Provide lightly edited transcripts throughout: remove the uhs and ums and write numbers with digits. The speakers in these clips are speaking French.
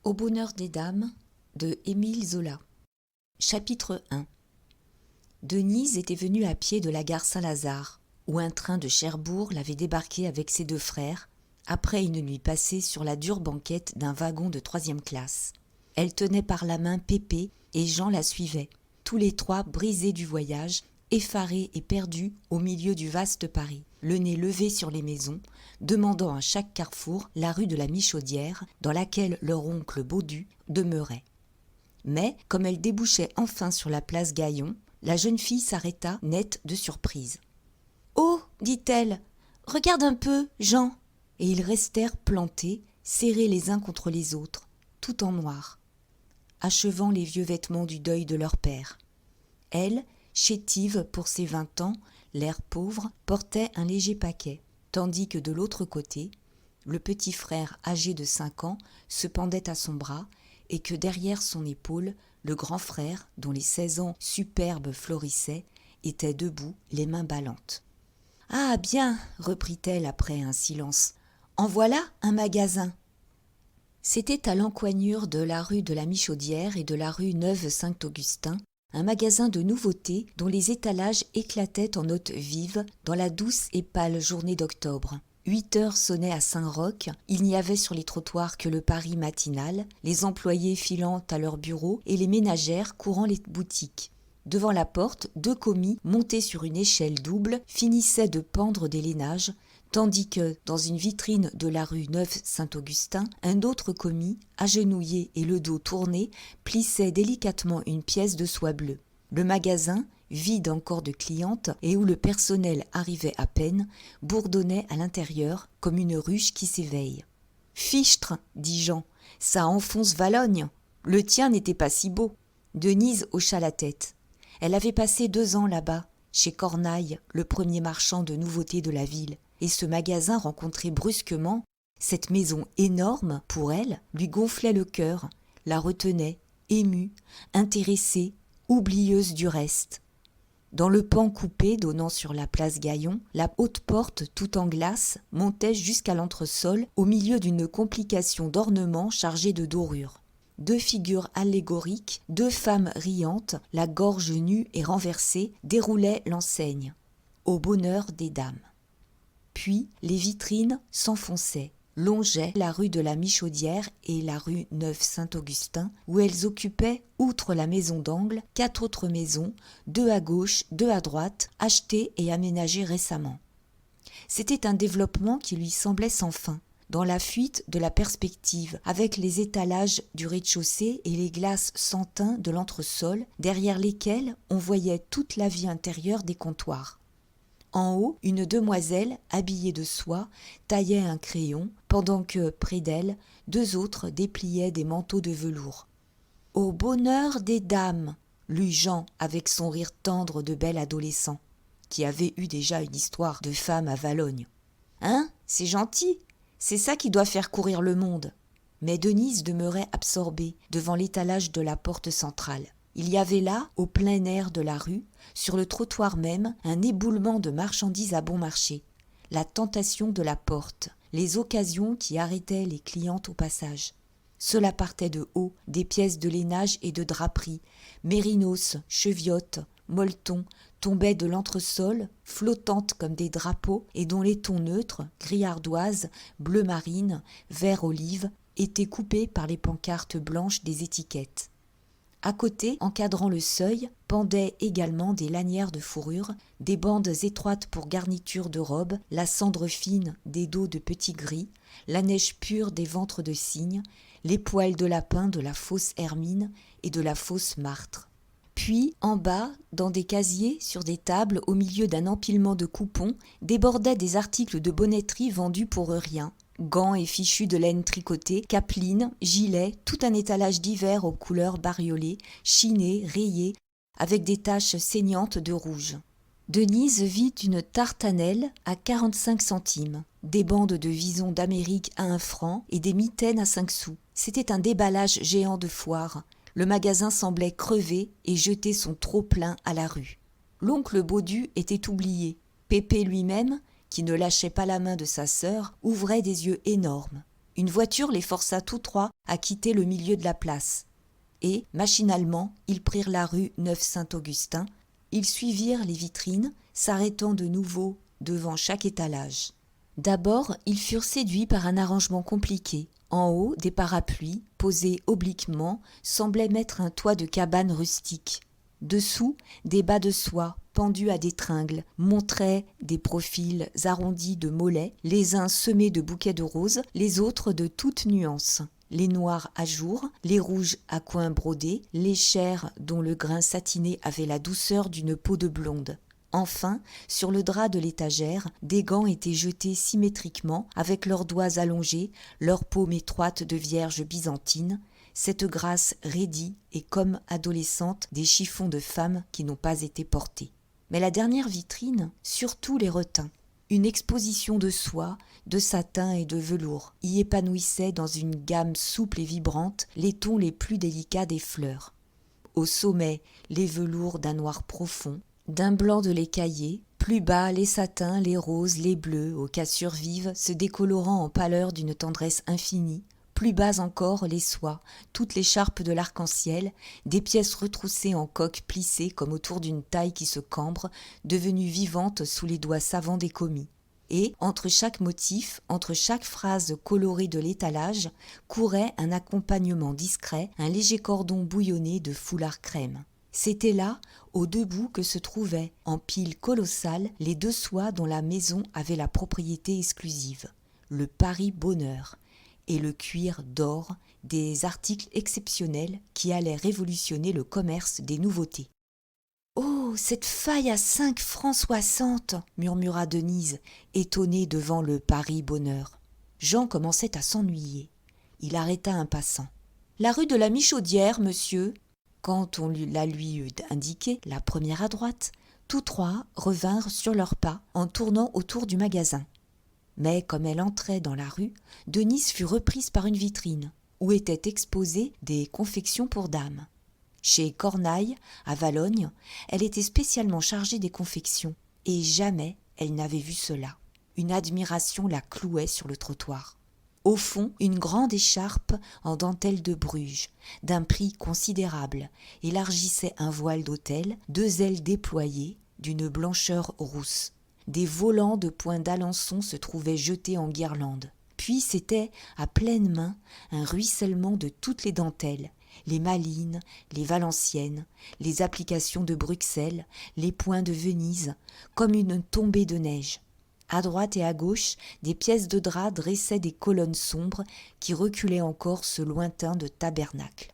Au bonheur des dames de Émile Zola. Chapitre 1. Denise était venue à pied de la gare Saint-Lazare, où un train de Cherbourg l'avait débarquée avec ses deux frères, après une nuit passée sur la dure banquette d'un wagon de 3e classe. Elle tenait par la main Pépé et Jean la suivaient, tous les trois brisés du voyage, effarés et perdus au milieu du vaste Paris, le nez levé sur les maisons, demandant à chaque carrefour la rue de la Michaudière, dans laquelle leur oncle Baudu demeurait. Mais, comme elle débouchait enfin sur la place Gaillon, la jeune fille s'arrêta, nette de surprise. « Oh !» dit-elle, « regarde un peu, Jean !» Et ils restèrent plantés, serrés les uns contre les autres, tout en noir, achevant les vieux vêtements du deuil de leur père. Elle, chétive pour ses 20 ans, l'air pauvre, portait un léger paquet, tandis que de l'autre côté, le petit frère âgé de 5 ans se pendait à son bras et que derrière son épaule, le grand frère, dont les 16 ans superbes florissaient, était debout, les mains ballantes. « Ah bien, reprit-elle après un silence, en voilà un magasin. » C'était à l'encoignure de la rue de la Michaudière et de la rue Neuve-Saint-Augustin, un magasin de nouveautés dont les étalages éclataient en notes vives dans la douce et pâle journée d'octobre. 8 heures sonnaient à Saint-Roch, il n'y avait sur les trottoirs que le Paris matinal, les employés filant à leur bureau et les ménagères courant les boutiques. Devant la porte, 2 commis, montés sur une échelle double, finissaient de pendre des lainages, tandis que, dans une vitrine de la rue Neuve-Saint-Augustin, un autre commis, agenouillé et le dos tourné, plissait délicatement une pièce de soie bleue. Le magasin, vide encore de clientes et où le personnel arrivait à peine, bourdonnait à l'intérieur comme une ruche qui s'éveille. « Fichtre !» dit Jean, « ça enfonce Valogne. Le tien n'était pas si beau. » Denise hocha la tête. Elle avait passé 2 ans là-bas, chez Cornaille, le premier marchand de nouveautés de la ville, et ce magasin rencontré brusquement, cette maison énorme, pour elle, lui gonflait le cœur, la retenait, émue, intéressée, oublieuse du reste. Dans le pan coupé donnant sur la place Gaillon, la haute porte toute en glace montait jusqu'à l'entresol au milieu d'une complication d'ornements chargés de dorures. 2 figures allégoriques, 2 femmes riantes, la gorge nue et renversée, déroulaient l'enseigne. Au bonheur des dames. Puis les vitrines s'enfonçaient, longeaient la rue de la Michaudière et la rue Neuve-Saint-Augustin, où elles occupaient, outre la maison d'angle, 4 autres maisons, 2 à gauche, 2 à droite, achetées et aménagées récemment. C'était un développement qui lui semblait sans fin, dans la fuite de la perspective, avec les étalages du rez-de-chaussée et les glaces sans teint de l'entresol, derrière lesquelles on voyait toute la vie intérieure des comptoirs. En haut, une demoiselle, habillée de soie, taillait un crayon, pendant que, près d'elle, 2 autres dépliaient des manteaux de velours. « Au bonheur des dames !» lut Jean avec son rire tendre de bel adolescent, qui avait eu déjà une histoire de femme à Valogne. « Hein, c'est gentil, c'est ça qui doit faire courir le monde !» Mais Denise demeurait absorbée devant l'étalage de la porte centrale. Il y avait là, au plein air de la rue, sur le trottoir même, un éboulement de marchandises à bon marché, la tentation de la porte, les occasions qui arrêtaient les clientes au passage. Cela partait de haut, des pièces de lainage et de draperie, mérinos, cheviotes, molletons, tombaient de l'entresol, flottantes comme des drapeaux, et dont les tons neutres, gris ardoise, bleu marine, vert olive, étaient coupés par les pancartes blanches des étiquettes. À côté, encadrant le seuil, pendaient également des lanières de fourrure, des bandes étroites pour garniture de robes, la cendre fine des dos de petits gris, la neige pure des ventres de cygne, les poils de lapin de la fausse hermine et de la fausse martre. Puis, en bas, dans des casiers, sur des tables, au milieu d'un empilement de coupons, débordaient des articles de bonnetterie vendus pour rien. Gants et fichus de laine tricotée, capelines, gilets, tout un étalage divers aux couleurs bariolées, chinées, rayées, avec des taches saignantes de rouge. Denise vit une tartanelle à 45 centimes, des bandes de visons d'Amérique à 1 franc et des mitaines à 5 sous. C'était un déballage géant de foire. Le magasin semblait crever et jeter son trop-plein à la rue. L'oncle Baudu était oublié. Pépé lui-même, qui ne lâchait pas la main de sa sœur, ouvrait des yeux énormes. Une voiture les força tous trois à quitter le milieu de la place. Et, machinalement, ils prirent la rue Neuve-Saint-Augustin. Ils suivirent les vitrines, s'arrêtant de nouveau devant chaque étalage. D'abord, ils furent séduits par un arrangement compliqué. En haut, des parapluies, posés obliquement, semblaient mettre un toit de cabane rustique. Dessous, des bas de soie, pendus à des tringles, montraient des profils arrondis de mollets, les uns semés de bouquets de roses, les autres de toutes nuances. Les noirs à jour, les rouges à coins brodés, les chairs dont le grain satiné avait la douceur d'une peau de blonde. Enfin, sur le drap de l'étagère, des gants étaient jetés symétriquement, avec leurs doigts allongés, leurs paumes étroites de vierge byzantine, cette grâce raidie et comme adolescente des chiffons de femmes qui n'ont pas été portés. Mais la dernière vitrine, surtout les retint. Une exposition de soie, de satin et de velours y épanouissait dans une gamme souple et vibrante les tons les plus délicats des fleurs. Au sommet, les velours d'un noir profond, d'un blanc de l'écaillé, plus bas les satins, les roses, les bleus, aux cassures vives, se décolorant en pâleur d'une tendresse infinie, plus bas encore les soies, toute l'écharpe de l'arc-en-ciel, des pièces retroussées en coques plissées comme autour d'une taille qui se cambre, devenue vivante sous les doigts savants des commis. Et, entre chaque motif, entre chaque phrase colorée de l'étalage, courait un accompagnement discret, un léger cordon bouillonné de foulard crème. C'était là, aux deux bouts, que se trouvaient, en piles colossales, les deux soies dont la maison avait la propriété exclusive, le Paris Bonheur et le cuir d'or, des articles exceptionnels qui allaient révolutionner le commerce des nouveautés. « Oh, cette faille à 5 francs 60 !» murmura Denise, étonnée devant le Paris Bonheur. Jean commençait à s'ennuyer. Il arrêta un passant. « La rue de la Michaudière, monsieur !» Quand on la lui eut indiquée, la première à droite, tous trois revinrent sur leurs pas en tournant autour du magasin. Mais comme elle entrait dans la rue, Denise fut reprise par une vitrine, où étaient exposées des confections pour dames. Chez Cornaille, à Valognes, elle était spécialement chargée des confections, et jamais elle n'avait vu cela. Une admiration la clouait sur le trottoir. Au fond, une grande écharpe en dentelle de Bruges, d'un prix considérable, élargissait un voile d'autel, deux ailes déployées, d'une blancheur rousse. Des volants de points d'Alençon se trouvaient jetés en guirlandes. Puis c'était, à pleine main, un ruissellement de toutes les dentelles, les malines, les valenciennes, les applications de Bruxelles, les points de Venise, comme une tombée de neige. À droite et à gauche, des pièces de drap dressaient des colonnes sombres qui reculaient encore ce lointain de tabernacle.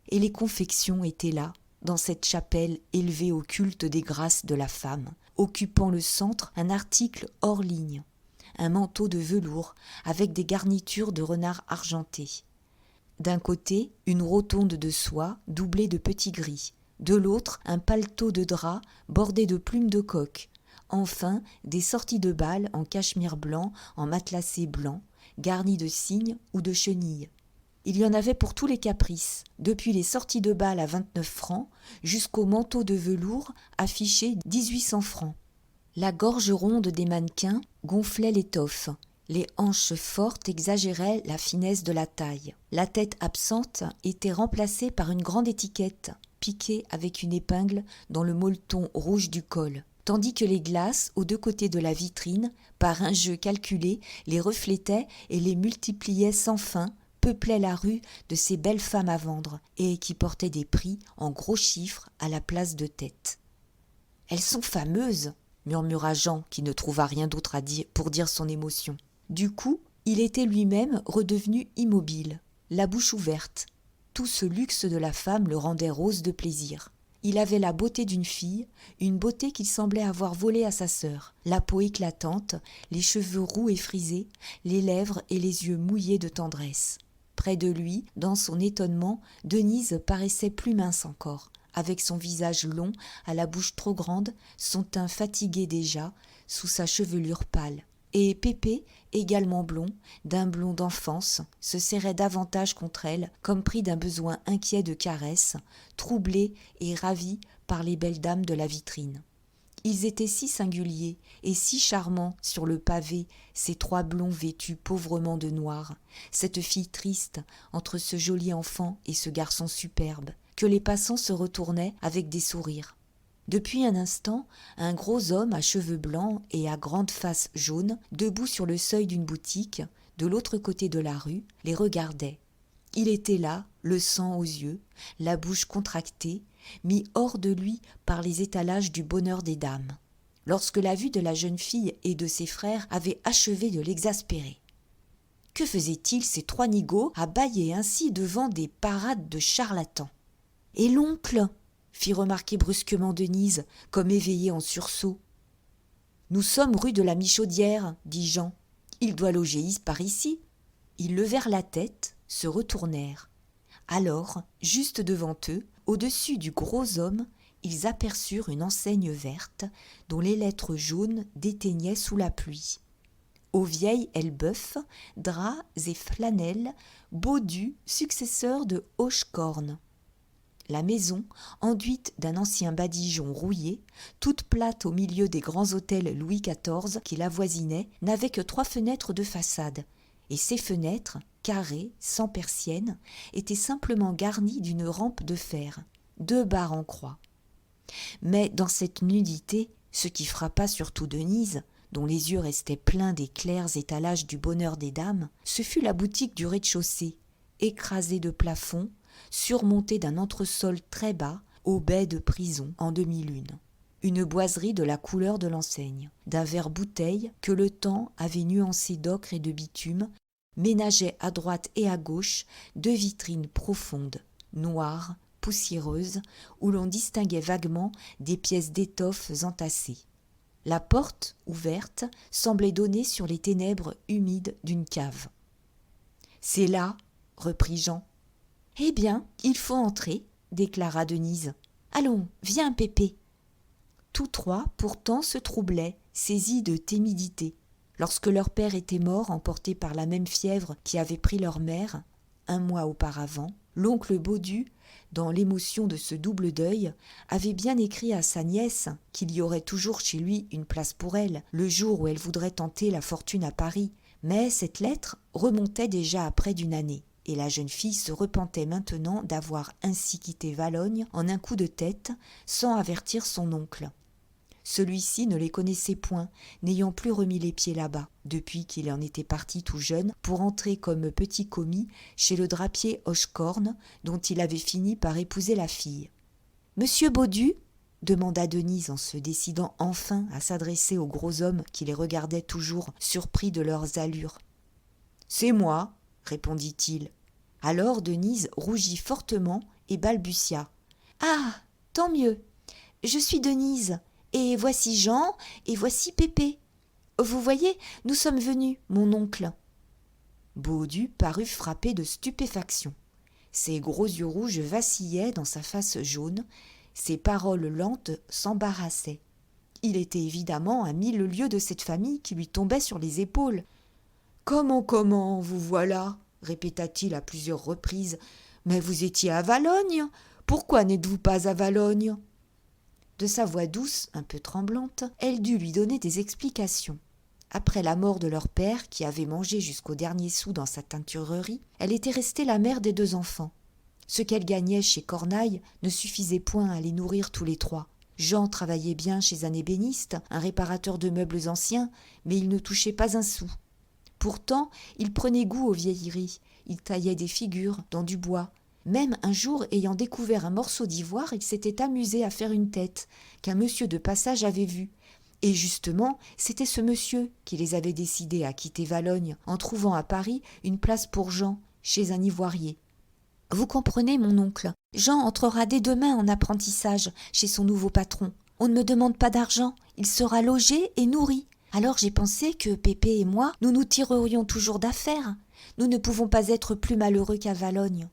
Et les confections étaient là, dans cette chapelle élevée au culte des grâces de la femme, occupant le centre un article hors ligne, un manteau de velours avec des garnitures de renard argenté. D'un côté, une rotonde de soie doublée de petits gris, de l'autre, un paletot de drap bordé de plumes de coq. Enfin, des sorties de bal en cachemire blanc, en matelassé blanc, garnies de cygnes ou de chenilles. Il y en avait pour tous les caprices, depuis les sorties de bal à 29 francs jusqu'aux manteaux de velours affichés 1800 francs. La gorge ronde des mannequins gonflait l'étoffe. Les hanches fortes exagéraient la finesse de la taille. La tête absente était remplacée par une grande étiquette, piquée avec une épingle dans le molleton rouge du col, tandis que les glaces, aux deux côtés de la vitrine, par un jeu calculé, les reflétaient et les multipliaient sans fin, peuplaient la rue de ces belles femmes à vendre, et qui portaient des prix en gros chiffres à la place de tête. « Elles sont fameuses !» murmura Jean, qui ne trouva rien d'autre à dire pour dire son émotion. Du coup, il était lui-même redevenu immobile, la bouche ouverte. Tout ce luxe de la femme le rendait rose de plaisir. Il avait la beauté d'une fille, une beauté qu'il semblait avoir volée à sa sœur, la peau éclatante, les cheveux roux et frisés, les lèvres et les yeux mouillés de tendresse. Près de lui, dans son étonnement, Denise paraissait plus mince encore, avec son visage long, à la bouche trop grande, son teint fatigué déjà, sous sa chevelure pâle. Et Pépé, également blond, d'un blond d'enfance, se serrait davantage contre elle, comme pris d'un besoin inquiet de caresses, troublé et ravi par les belles dames de la vitrine. Ils étaient si singuliers et si charmants sur le pavé, ces trois blonds vêtus pauvrement de noir, cette fille triste entre ce joli enfant et ce garçon superbe, que les passants se retournaient avec des sourires. Depuis un instant, un gros homme à cheveux blancs et à grande face jaune, debout sur le seuil d'une boutique, de l'autre côté de la rue, les regardait. Il était là, le sang aux yeux, la bouche contractée, mis hors de lui par les étalages du bonheur des dames, lorsque la vue de la jeune fille et de ses frères avait achevé de l'exaspérer. Que faisaient-ils ces trois nigauds à bâiller ainsi devant des parades de charlatans? « Et l'oncle » fit remarquer brusquement Denise, comme éveillée en sursaut. « Nous sommes rue de la Michaudière, dit Jean. Il doit loger par ici. » Ils levèrent la tête, se retournèrent. Alors, juste devant eux, au-dessus du gros homme, ils aperçurent une enseigne verte dont les lettres jaunes déteignaient sous la pluie. Aux vieilles Elbeuf, draps et flanelles, Baudu, successeur de Hochecorne. La maison, enduite d'un ancien badigeon rouillé, toute plate au milieu des grands hôtels Louis XIV qui l'avoisinaient, n'avait que 3 fenêtres de façade, et ces fenêtres, carrées, sans persiennes, étaient simplement garnies d'une rampe de fer, 2 barres en croix. Mais dans cette nudité, ce qui frappa surtout Denise, dont les yeux restaient pleins des clairs étalages du bonheur des dames, ce fut la boutique du rez-de-chaussée, écrasée de plafond, surmontée d'un entresol très bas, au bai de prison en demi-lune. Une boiserie de la couleur de l'enseigne, d'un verre-bouteille que le temps avait nuancé d'ocre et de bitume, ménageait à droite et à gauche 2 vitrines profondes, noires, poussiéreuses, où l'on distinguait vaguement des pièces d'étoffes entassées. La porte, ouverte, semblait donner sur les ténèbres humides d'une cave. « C'est là, » reprit Jean. « Eh bien, il faut entrer, » déclara Denise. « Allons, viens, Pépé. » Tous 3, pourtant, se troublaient, saisis de timidité. Lorsque leur père était mort, emporté par la même fièvre qui avait pris leur mère, 1 mois auparavant, l'oncle Baudu, dans l'émotion de ce double deuil, avait bien écrit à sa nièce qu'il y aurait toujours chez lui une place pour elle, le jour où elle voudrait tenter la fortune à Paris. Mais cette lettre remontait déjà à près d'1 année, et la jeune fille se repentait maintenant d'avoir ainsi quitté Valognes en un coup de tête, sans avertir son oncle. Celui-ci ne les connaissait point, n'ayant plus remis les pieds là-bas, depuis qu'il en était parti tout jeune pour entrer comme petit commis chez le drapier Hochecorne, dont il avait fini par épouser la fille. « Monsieur Baudu » demanda Denise en se décidant enfin à s'adresser au gros homme qui les regardait toujours, surpris de leurs allures. « C'est moi » répondit-il. Alors Denise rougit fortement et balbutia. « Ah, tant mieux. Je suis Denise. Et voici Jean, et voici Pépé. Vous voyez, nous sommes venus, mon oncle. » Baudu parut frappé de stupéfaction. Ses gros yeux rouges vacillaient dans sa face jaune, ses paroles lentes s'embarrassaient. Il était évidemment à 1000 lieues de cette famille qui lui tombait sur les épaules. « Comment, vous voilà ?» répéta-t-il à plusieurs reprises. « Mais vous étiez à Valognes. Pourquoi n'êtes-vous pas à Valognes ?» De sa voix douce, un peu tremblante, elle dut lui donner des explications. Après la mort de leur père, qui avait mangé jusqu'au dernier sou dans sa teinturerie, elle était restée la mère des 2 enfants. Ce qu'elle gagnait chez Cornaille ne suffisait point à les nourrir tous les 3. Jean travaillait bien chez un ébéniste, un réparateur de meubles anciens, mais il ne touchait pas un sou. Pourtant, il prenait goût aux vieilleries, il taillait des figures dans du bois. Même un jour, ayant découvert un morceau d'ivoire, il s'était amusé à faire une tête, qu'un monsieur de passage avait vue. Et justement, c'était ce monsieur qui les avait décidés à quitter Valognes, en trouvant à Paris une place pour Jean, chez un ivoirier. Vous comprenez, mon oncle, Jean entrera dès demain en apprentissage chez son nouveau patron. On ne me demande pas d'argent, il sera logé et nourri. Alors j'ai pensé que Pépé et moi, nous nous tirerions toujours d'affaire. Nous ne pouvons pas être plus malheureux qu'à Valognes.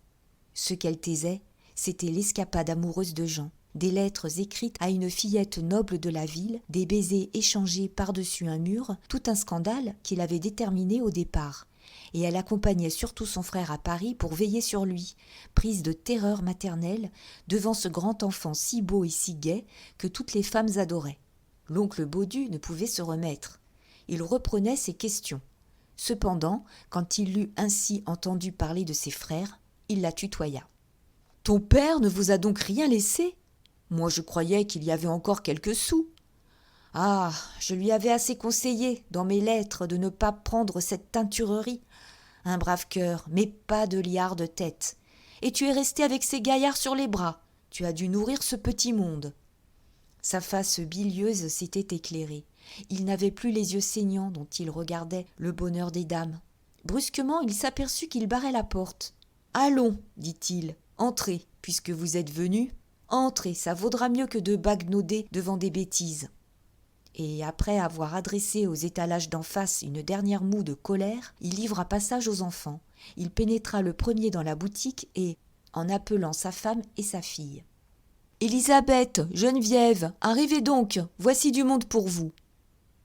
Ce qu'elle taisait, c'était l'escapade amoureuse de Jean. Des lettres écrites à une fillette noble de la ville, des baisers échangés par-dessus un mur, tout un scandale qu'il avait déterminé au départ. Et elle accompagnait surtout son frère à Paris pour veiller sur lui, prise de terreur maternelle devant ce grand enfant si beau et si gai que toutes les femmes adoraient. L'oncle Baudu ne pouvait se remettre. Il reprenait ses questions. Cependant, quand il eut ainsi entendu parler de ses frères, il la tutoya. « Ton père ne vous a donc rien laissé ? Moi je croyais qu'il y avait encore quelques sous. » « Ah, je lui avais assez conseillé, dans mes lettres, de ne pas prendre cette teinturerie. Un brave cœur, mais pas de liard de tête. Et tu es resté avec ces gaillards sur les bras. Tu as dû nourrir ce petit monde. » Sa face bilieuse s'était éclairée. Il n'avait plus les yeux saignants dont il regardait le bonheur des dames. Brusquement, il s'aperçut qu'il barrait la porte. « Allons, dit-il, entrez, puisque vous êtes venus. Entrez, ça vaudra mieux que de baguenauder devant des bêtises. » Et après avoir adressé aux étalages d'en face une dernière moue de colère, il livra passage aux enfants. Il pénétra le premier dans la boutique et, en appelant sa femme et sa fille. « Élisabeth, Geneviève, arrivez donc, voici du monde pour vous. »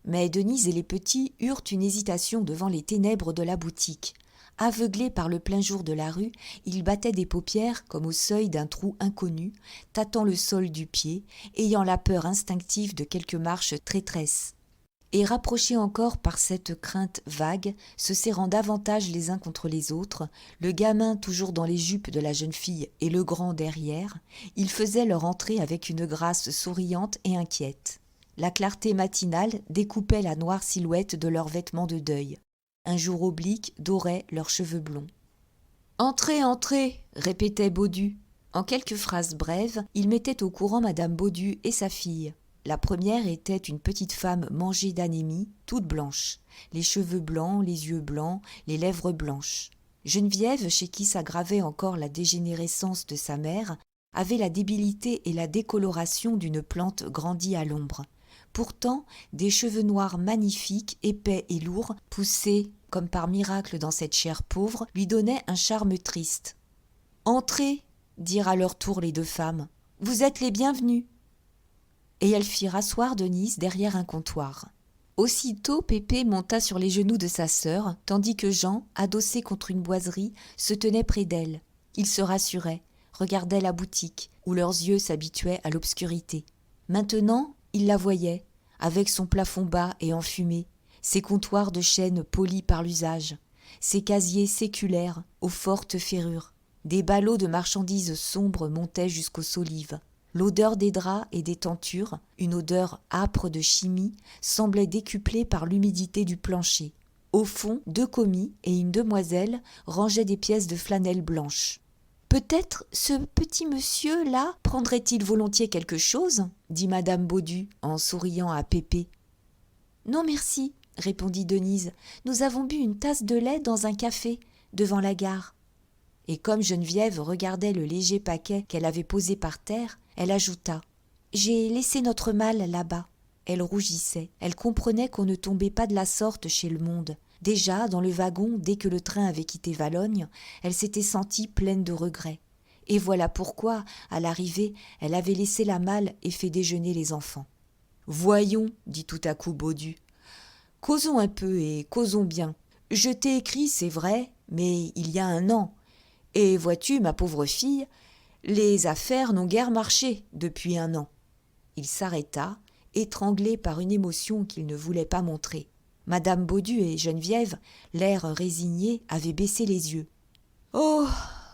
Mais Denise et les petits eurent une hésitation devant les ténèbres de la boutique. Aveuglés par le plein jour de la rue, ils battaient des paupières comme au seuil d'un trou inconnu, tâtant le sol du pied, ayant la peur instinctive de quelque marche traîtresse. Et rapprochés encore par cette crainte vague, se serrant davantage les uns contre les autres, le gamin toujours dans les jupes de la jeune fille et le grand derrière, ils faisaient leur entrée avec une grâce souriante et inquiète. La clarté matinale découpait la noire silhouette de leurs vêtements de deuil. Un jour oblique dorait leurs cheveux blonds. « Entrez, entrez !» répétait Baudu. En quelques phrases brèves, il mettait au courant madame Baudu et sa fille. La première était une petite femme mangée d'anémie, toute blanche, les cheveux blancs, les yeux blancs, les lèvres blanches. Geneviève, chez qui s'aggravait encore la dégénérescence de sa mère, avait la débilité et la décoloration d'une plante grandie à l'ombre. Pourtant, des cheveux noirs magnifiques, épais et lourds, poussés comme par miracle dans cette chair pauvre, lui donnaient un charme triste. « Entrez !» dirent à leur tour les deux femmes. « Vous êtes les bienvenus !» Et elles firent asseoir Denise derrière un comptoir. Aussitôt, Pépé monta sur les genoux de sa sœur, tandis que Jean, adossé contre une boiserie, se tenait près d'elle. Ils se rassuraient, regardaient la boutique, où leurs yeux s'habituaient à l'obscurité. Maintenant, ils la voyaient, avec son plafond bas et enfumé, ses comptoirs de chêne polis par l'usage, ses casiers séculaires aux fortes ferrures. Des ballots de marchandises sombres montaient jusqu'aux solives. L'odeur des draps et des tentures, une odeur âpre de chimie, semblait décuplée par l'humidité du plancher. Au fond, 2 commis et une demoiselle rangeaient des pièces de flanelle blanche. « Peut-être ce petit monsieur-là prendrait-il volontiers quelque chose ?» dit madame Baudu en souriant à Pépé. « Non merci, » répondit Denise. « Nous avons bu une tasse de lait dans un café, devant la gare. » Et comme Geneviève regardait le léger paquet qu'elle avait posé par terre, elle ajouta « J'ai laissé notre malle là-bas. » Elle rougissait. Elle comprenait qu'on ne tombait pas de la sorte chez le monde. Déjà, dans le wagon, dès que le train avait quitté Valognes, elle s'était sentie pleine de regrets. Et voilà pourquoi, à l'arrivée, elle avait laissé la malle et fait déjeuner les enfants. « Voyons, dit tout à coup Baudu. « Causons un peu et causons bien. Je t'ai écrit, c'est vrai, mais il y a 1 an. Et vois-tu, ma pauvre fille, les affaires n'ont guère marché depuis 1 an. » Il s'arrêta, étranglé par une émotion qu'il ne voulait pas montrer. Madame Baudu et Geneviève, l'air résigné, avaient baissé les yeux. « Oh,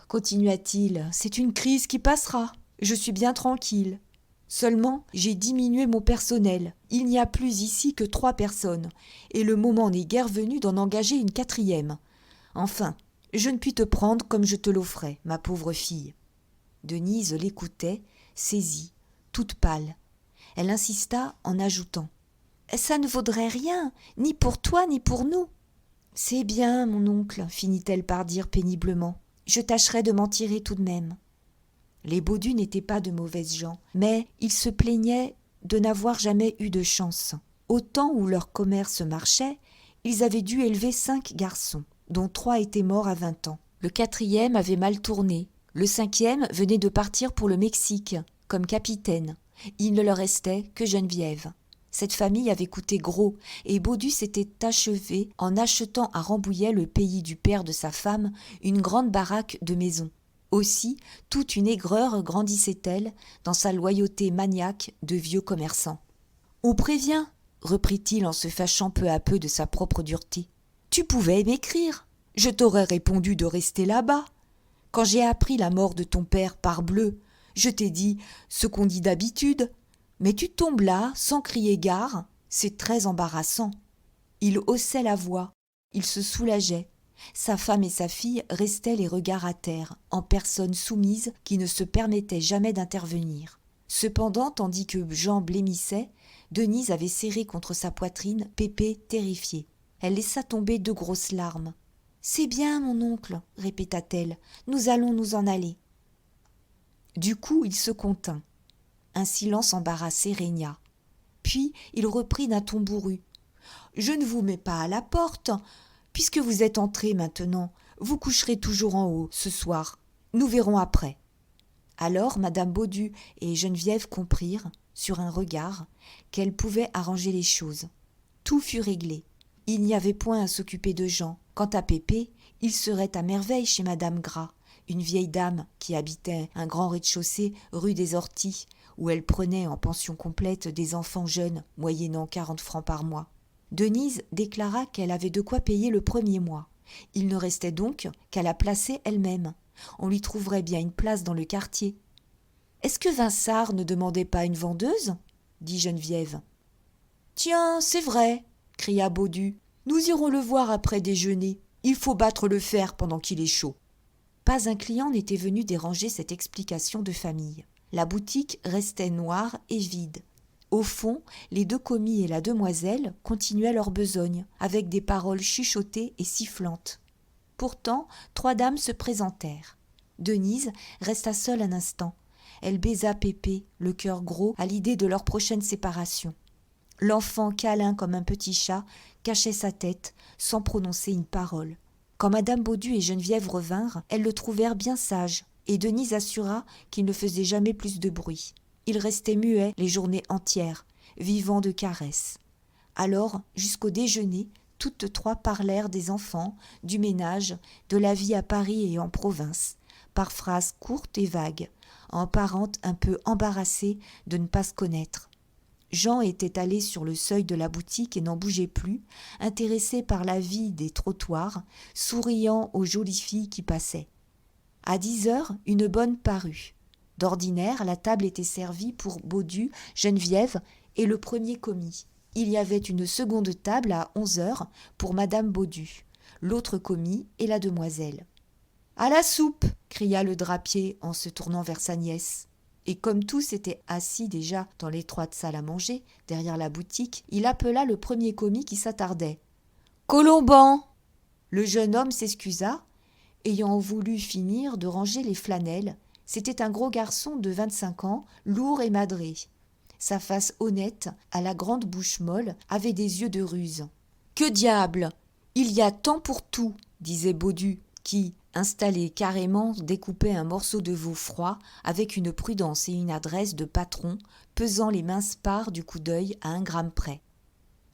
continua-t-il, c'est une crise qui passera. Je suis bien tranquille. Seulement, j'ai diminué mon personnel. Il n'y a plus ici que 3 personnes, et le moment n'est guère venu d'en engager une 4e. Enfin, je ne puis te prendre comme je te l'offrais, ma pauvre fille. » Denise l'écoutait, saisie, toute pâle. Elle insista en ajoutant « Ça ne vaudrait rien, ni pour toi ni pour nous. »« C'est bien, mon oncle, » finit-elle par dire péniblement. « Je tâcherai de m'en tirer tout de même. » Les Baudu n'étaient pas de mauvaises gens, mais ils se plaignaient de n'avoir jamais eu de chance. Au temps où leur commerce marchait, ils avaient dû élever 5 garçons, dont 3 étaient morts à 20 ans. Le 4e avait mal tourné. Le 5e venait de partir pour le Mexique, comme capitaine. Il ne leur restait que Geneviève. Cette famille avait coûté gros, et Baudu s'était achevé en achetant à Rambouillet, le pays du père de sa femme, une grande baraque de maison. Aussi, toute une aigreur grandissait-elle dans sa loyauté maniaque de vieux commerçant. On prévient, reprit-il en se fâchant peu à peu de sa propre dureté. Tu pouvais m'écrire. Je t'aurais répondu de rester là-bas. Quand j'ai appris la mort de ton père, parbleu, je t'ai dit ce qu'on dit d'habitude. Mais tu tombes là, sans crier gare, c'est très embarrassant. Il haussait la voix, il se soulageait. Sa femme et sa fille restaient les regards à terre, en personnes soumises qui ne se permettaient jamais d'intervenir. Cependant, tandis que Jean blêmissait, Denise avait serré contre sa poitrine Pépé terrifiée. Elle laissa tomber 2 grosses larmes. « C'est bien, mon oncle, répéta-t-elle, nous allons nous en aller. » Du coup, il se contint. Un silence embarrassé régna. Puis il reprit d'un ton bourru. « Je ne vous mets pas à la porte. Puisque vous êtes entrés maintenant, vous coucherez toujours en haut ce soir. Nous verrons après. » Alors madame Baudu et Geneviève comprirent, sur un regard, qu'elles pouvaient arranger les choses. Tout fut réglé. Il n'y avait point à s'occuper de Jean. Quant à Pépé, il serait à merveille chez madame Gras, une vieille dame qui habitait un grand rez-de-chaussée rue des Orties, où elle prenait en pension complète des enfants jeunes, moyennant 40 francs par mois. Denise déclara qu'elle avait de quoi payer le premier mois. Il ne restait donc qu'à la placer elle-même. On lui trouverait bien une place dans le quartier. « Est-ce que Vinçart ne demandait pas une vendeuse ?» dit Geneviève. « Tiens, c'est vrai !» cria Baudu. « Nous irons le voir après déjeuner. Il faut battre le fer pendant qu'il est chaud. » Pas un client n'était venu déranger cette explication de famille. La boutique restait noire et vide. Au fond, les 2 commis et la demoiselle continuaient leur besogne, avec des paroles chuchotées et sifflantes. Pourtant, 3 dames se présentèrent. Denise resta seule un instant. Elle baisa Pépé, le cœur gros, à l'idée de leur prochaine séparation. L'enfant, câlin comme un petit chat, cachait sa tête, sans prononcer une parole. Quand madame Baudu et Geneviève revinrent, elles le trouvèrent bien sage, et Denise assura qu'il ne faisait jamais plus de bruit. Il restait muet les journées entières, vivant de caresses. Alors, jusqu'au déjeuner, toutes 3 parlèrent des enfants, du ménage, de la vie à Paris et en province, par phrases courtes et vagues, en parentes un peu embarrassées de ne pas se connaître. Jean était allé sur le seuil de la boutique et n'en bougeait plus, intéressé par la vie des trottoirs, souriant aux jolies filles qui passaient. À 10 heures, une bonne parut. D'ordinaire, la table était servie pour Baudu, Geneviève et le premier commis. Il y avait une seconde table à 11 heures pour madame Baudu, l'autre commis et la demoiselle. « À la soupe !» cria le drapier en se tournant vers sa nièce. Et comme tous étaient assis déjà dans l'étroite salle à manger, derrière la boutique, il appela le premier commis qui s'attardait. « Colomban !» Le jeune homme s'excusa, ayant voulu finir de ranger les flanelles. C'était un gros garçon de 25 ans, lourd et madré. Sa face honnête, à la grande bouche molle, avait des yeux de ruse. « Que diable ! Il y a temps pour tout !» disait Baudu, qui, installé carrément, découpait un morceau de veau froid avec une prudence et une adresse de patron, pesant les minces parts du coup d'œil à 1 gramme près.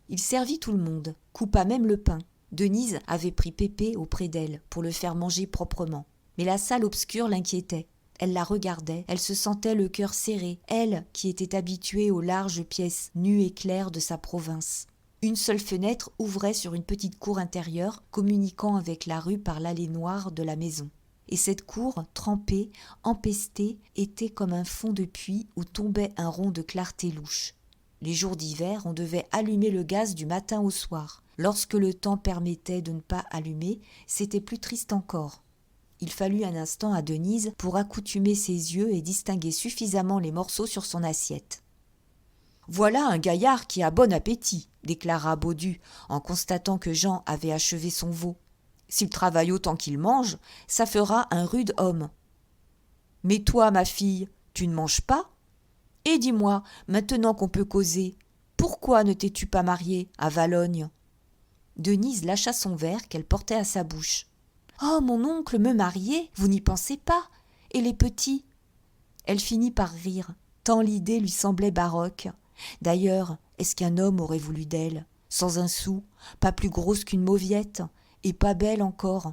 Il servit tout le monde, coupa même le pain. Denise avait pris Pépé auprès d'elle pour le faire manger proprement. Mais la salle obscure l'inquiétait. Elle la regardait, elle se sentait le cœur serré, elle qui était habituée aux larges pièces nues et claires de sa province. Une seule fenêtre ouvrait sur une petite cour intérieure communiquant avec la rue par l'allée noire de la maison. Et cette cour, trempée, empestée, était comme un fond de puits où tombait un rond de clarté louche. Les jours d'hiver, on devait allumer le gaz du matin au soir. Lorsque le temps permettait de ne pas allumer, c'était plus triste encore. Il fallut un instant à Denise pour accoutumer ses yeux et distinguer suffisamment les morceaux sur son assiette. « Voilà un gaillard qui a bon appétit !» déclara Baudu, en constatant que Jean avait achevé son veau. « S'il travaille autant qu'il mange, ça fera un rude homme. »« Mais toi, ma fille, tu ne manges pas ? Et dis-moi, maintenant qu'on peut causer, pourquoi ne t'es-tu pas mariée à Valognes ?» Denise lâcha son verre qu'elle portait à sa bouche. « Oh, mon oncle, me marier, vous n'y pensez pas ? Et les petits ?» Elle finit par rire, tant l'idée lui semblait baroque. D'ailleurs, est-ce qu'un homme aurait voulu d'elle, sans un sou, pas plus grosse qu'une mauviette, et pas belle encore ?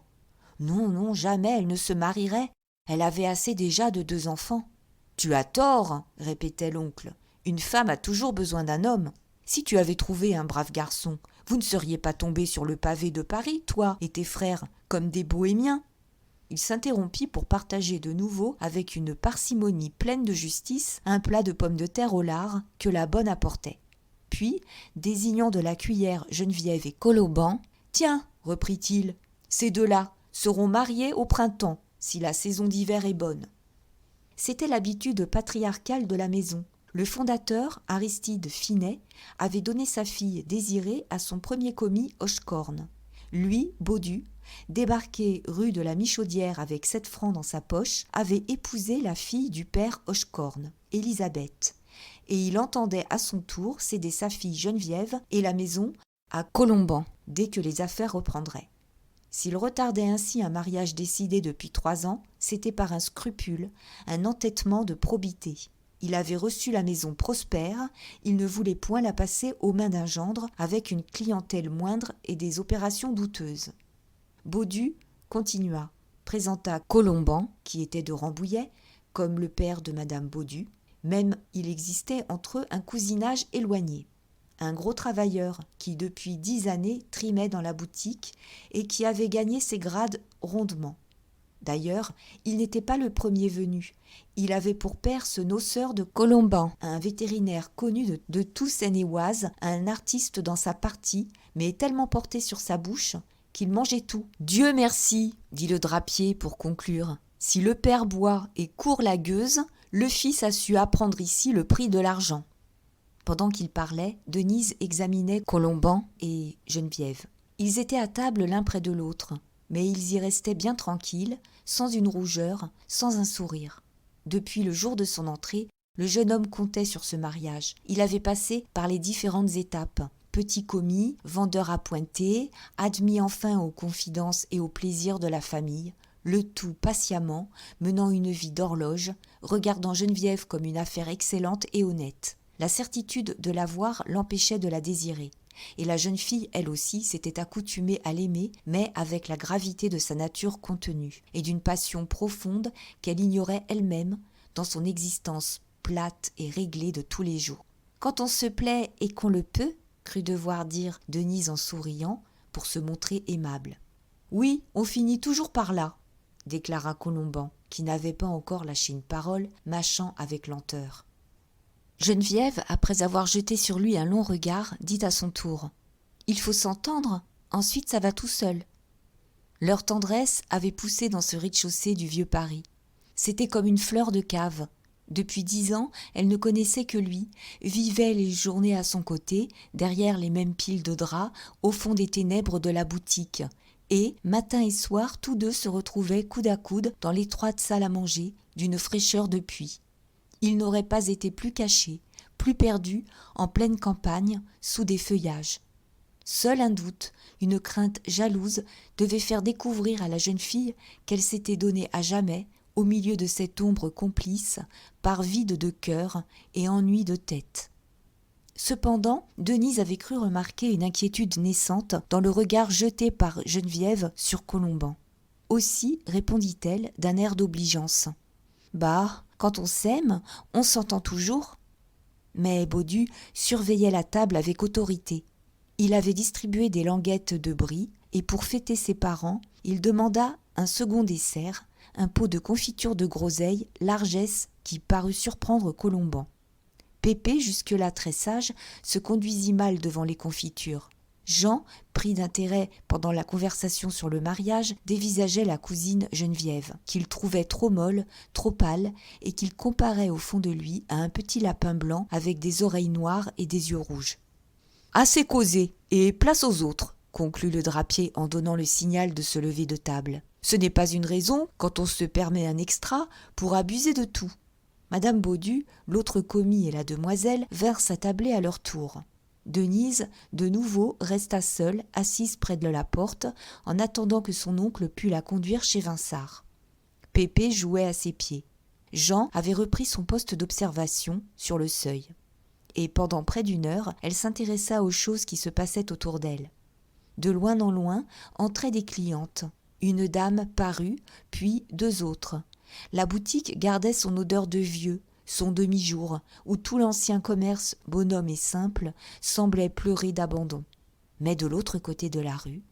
Non, non, jamais elle ne se marierait. Elle avait assez déjà de 2 enfants. « Tu as tort, répétait l'oncle. Une femme a toujours besoin d'un homme. » Si tu avais trouvé un brave garçon, vous ne seriez pas tombé sur le pavé de Paris, toi et tes frères, comme des bohémiens. » Il s'interrompit pour partager de nouveau, avec une parcimonie pleine de justice, un plat de pommes de terre au lard que la bonne apportait. Puis, désignant de la cuillère Geneviève et Colomban, « Tiens, reprit-il, ces deux-là seront mariés au printemps, si la saison d'hiver est bonne. » C'était l'habitude patriarcale de la maison. Le fondateur, Aristide Finet, avait donné sa fille Désirée à son premier commis Hochecorne. Lui, Baudu, débarqué rue de la Michaudière avec 7 francs dans sa poche, avait épousé la fille du père Hochecorne, Élisabeth, et il entendait à son tour céder sa fille Geneviève et la maison à Colomban, dès que les affaires reprendraient. S'il retardait ainsi un mariage décidé depuis 3 ans, c'était par un scrupule, un entêtement de probité. Il avait reçu la maison prospère, il ne voulait point la passer aux mains d'un gendre avec une clientèle moindre et des opérations douteuses. Baudu continua, présenta Colomban, qui était de Rambouillet, comme le père de madame Baudu. Même il existait entre eux un cousinage éloigné. Un gros travailleur qui depuis 10 années trimait dans la boutique et qui avait gagné ses grades rondement. D'ailleurs, il n'était pas le premier venu. Il avait pour père ce noceur de Colomban, un vétérinaire connu de tout Seine-et-Oise, un artiste dans sa partie, mais tellement porté sur sa bouche qu'il mangeait tout. « Dieu merci !» dit le drapier pour conclure. « Si le père boit et court la gueuse, le fils a su apprendre ici le prix de l'argent. » Pendant qu'il parlait, Denise examinait Colomban et Geneviève. Ils étaient à table l'un près de l'autre, mais ils y restaient bien tranquilles, sans une rougeur, sans un sourire. Depuis le jour de son entrée, le jeune homme comptait sur ce mariage. Il avait passé par les différentes étapes. Petit commis, vendeur appointé, admis enfin aux confidences et aux plaisirs de la famille, le tout patiemment, menant une vie d'horloge, regardant Geneviève comme une affaire excellente et honnête. La certitude de la voir l'empêchait de la désirer. Et la jeune fille, elle aussi, s'était accoutumée à l'aimer, mais avec la gravité de sa nature contenue, et d'une passion profonde qu'elle ignorait elle-même dans son existence plate et réglée de tous les jours. « Quand on se plaît et qu'on le peut », crut devoir dire Denise en souriant, pour se montrer aimable. « Oui, on finit toujours par là », déclara Colomban, qui n'avait pas encore lâché une parole, mâchant avec lenteur. Geneviève, après avoir jeté sur lui un long regard, dit à son tour « Il faut s'entendre, ensuite ça va tout seul. » Leur tendresse avait poussé dans ce rez-de-chaussée du vieux Paris. C'était comme une fleur de cave. Depuis 10 ans, elle ne connaissait que lui, vivait les journées à son côté, derrière les mêmes piles de draps, au fond des ténèbres de la boutique. Et, matin et soir, tous deux se retrouvaient coude à coude dans l'étroite salle à manger, d'une fraîcheur de puits. Ils n'auraient pas été plus cachés, plus perdus, en pleine campagne, sous des feuillages. Seul un doute, une crainte jalouse, devait faire découvrir à la jeune fille qu'elle s'était donnée à jamais, au milieu de cette ombre complice, par vide de cœur et ennui de tête. Cependant, Denise avait cru remarquer une inquiétude naissante dans le regard jeté par Geneviève sur Colomban. Aussi répondit-elle d'un air d'obligeance. « Bah, quand on s'aime, on s'entend toujours. » Mais Baudu surveillait la table avec autorité. Il avait distribué des languettes de brie et pour fêter ses parents, il demanda un second dessert, un pot de confiture de groseille, largesse qui parut surprendre Colomban. Pépé, jusque-là très sage, se conduisit mal devant les confitures. Jean, pris d'intérêt pendant la conversation sur le mariage, dévisageait la cousine Geneviève, qu'il trouvait trop molle, trop pâle, et qu'il comparait au fond de lui à un petit lapin blanc avec des oreilles noires et des yeux rouges. « Assez causé, et place aux autres », conclut le drapier en donnant le signal de se lever de table. « Ce n'est pas une raison, quand on se permet un extra, pour abuser de tout. » Madame Baudu, l'autre commis et la demoiselle vinrent s'attabler à leur tour. Denise, de nouveau, resta seule, assise près de la porte, en attendant que son oncle pût la conduire chez Vinçart. Pépé jouait à ses pieds. Jean avait repris son poste d'observation sur le seuil. Et pendant près d'1 heure, elle s'intéressa aux choses qui se passaient autour d'elle. De loin en loin entraient des clientes. Une dame parut, puis 2 autres. La boutique gardait son odeur de vieux, son demi-jour, où tout l'ancien commerce, bonhomme et simple, semblait pleurer d'abandon. Mais de l'autre côté de la rue,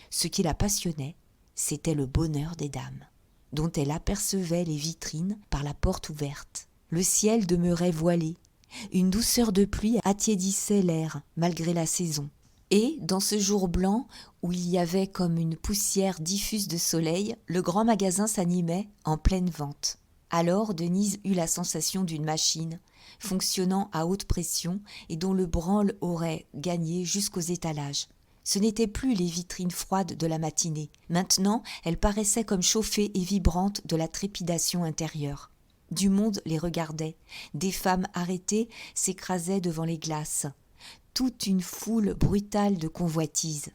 ce qui la passionnait, c'était le bonheur des dames, dont elle apercevait les vitrines par la porte ouverte. Le ciel demeurait voilé, une douceur de pluie attiédissait l'air malgré la saison. Et, dans ce jour blanc, où il y avait comme une poussière diffuse de soleil, le grand magasin s'animait en pleine vente. Alors Denise eut la sensation d'une machine, fonctionnant à haute pression et dont le branle aurait gagné jusqu'aux étalages. Ce n'étaient plus les vitrines froides de la matinée. Maintenant, elles paraissaient comme chauffées et vibrantes de la trépidation intérieure. Du monde les regardait. Des femmes arrêtées s'écrasaient devant les glaces. Toute une foule brutale de convoitises.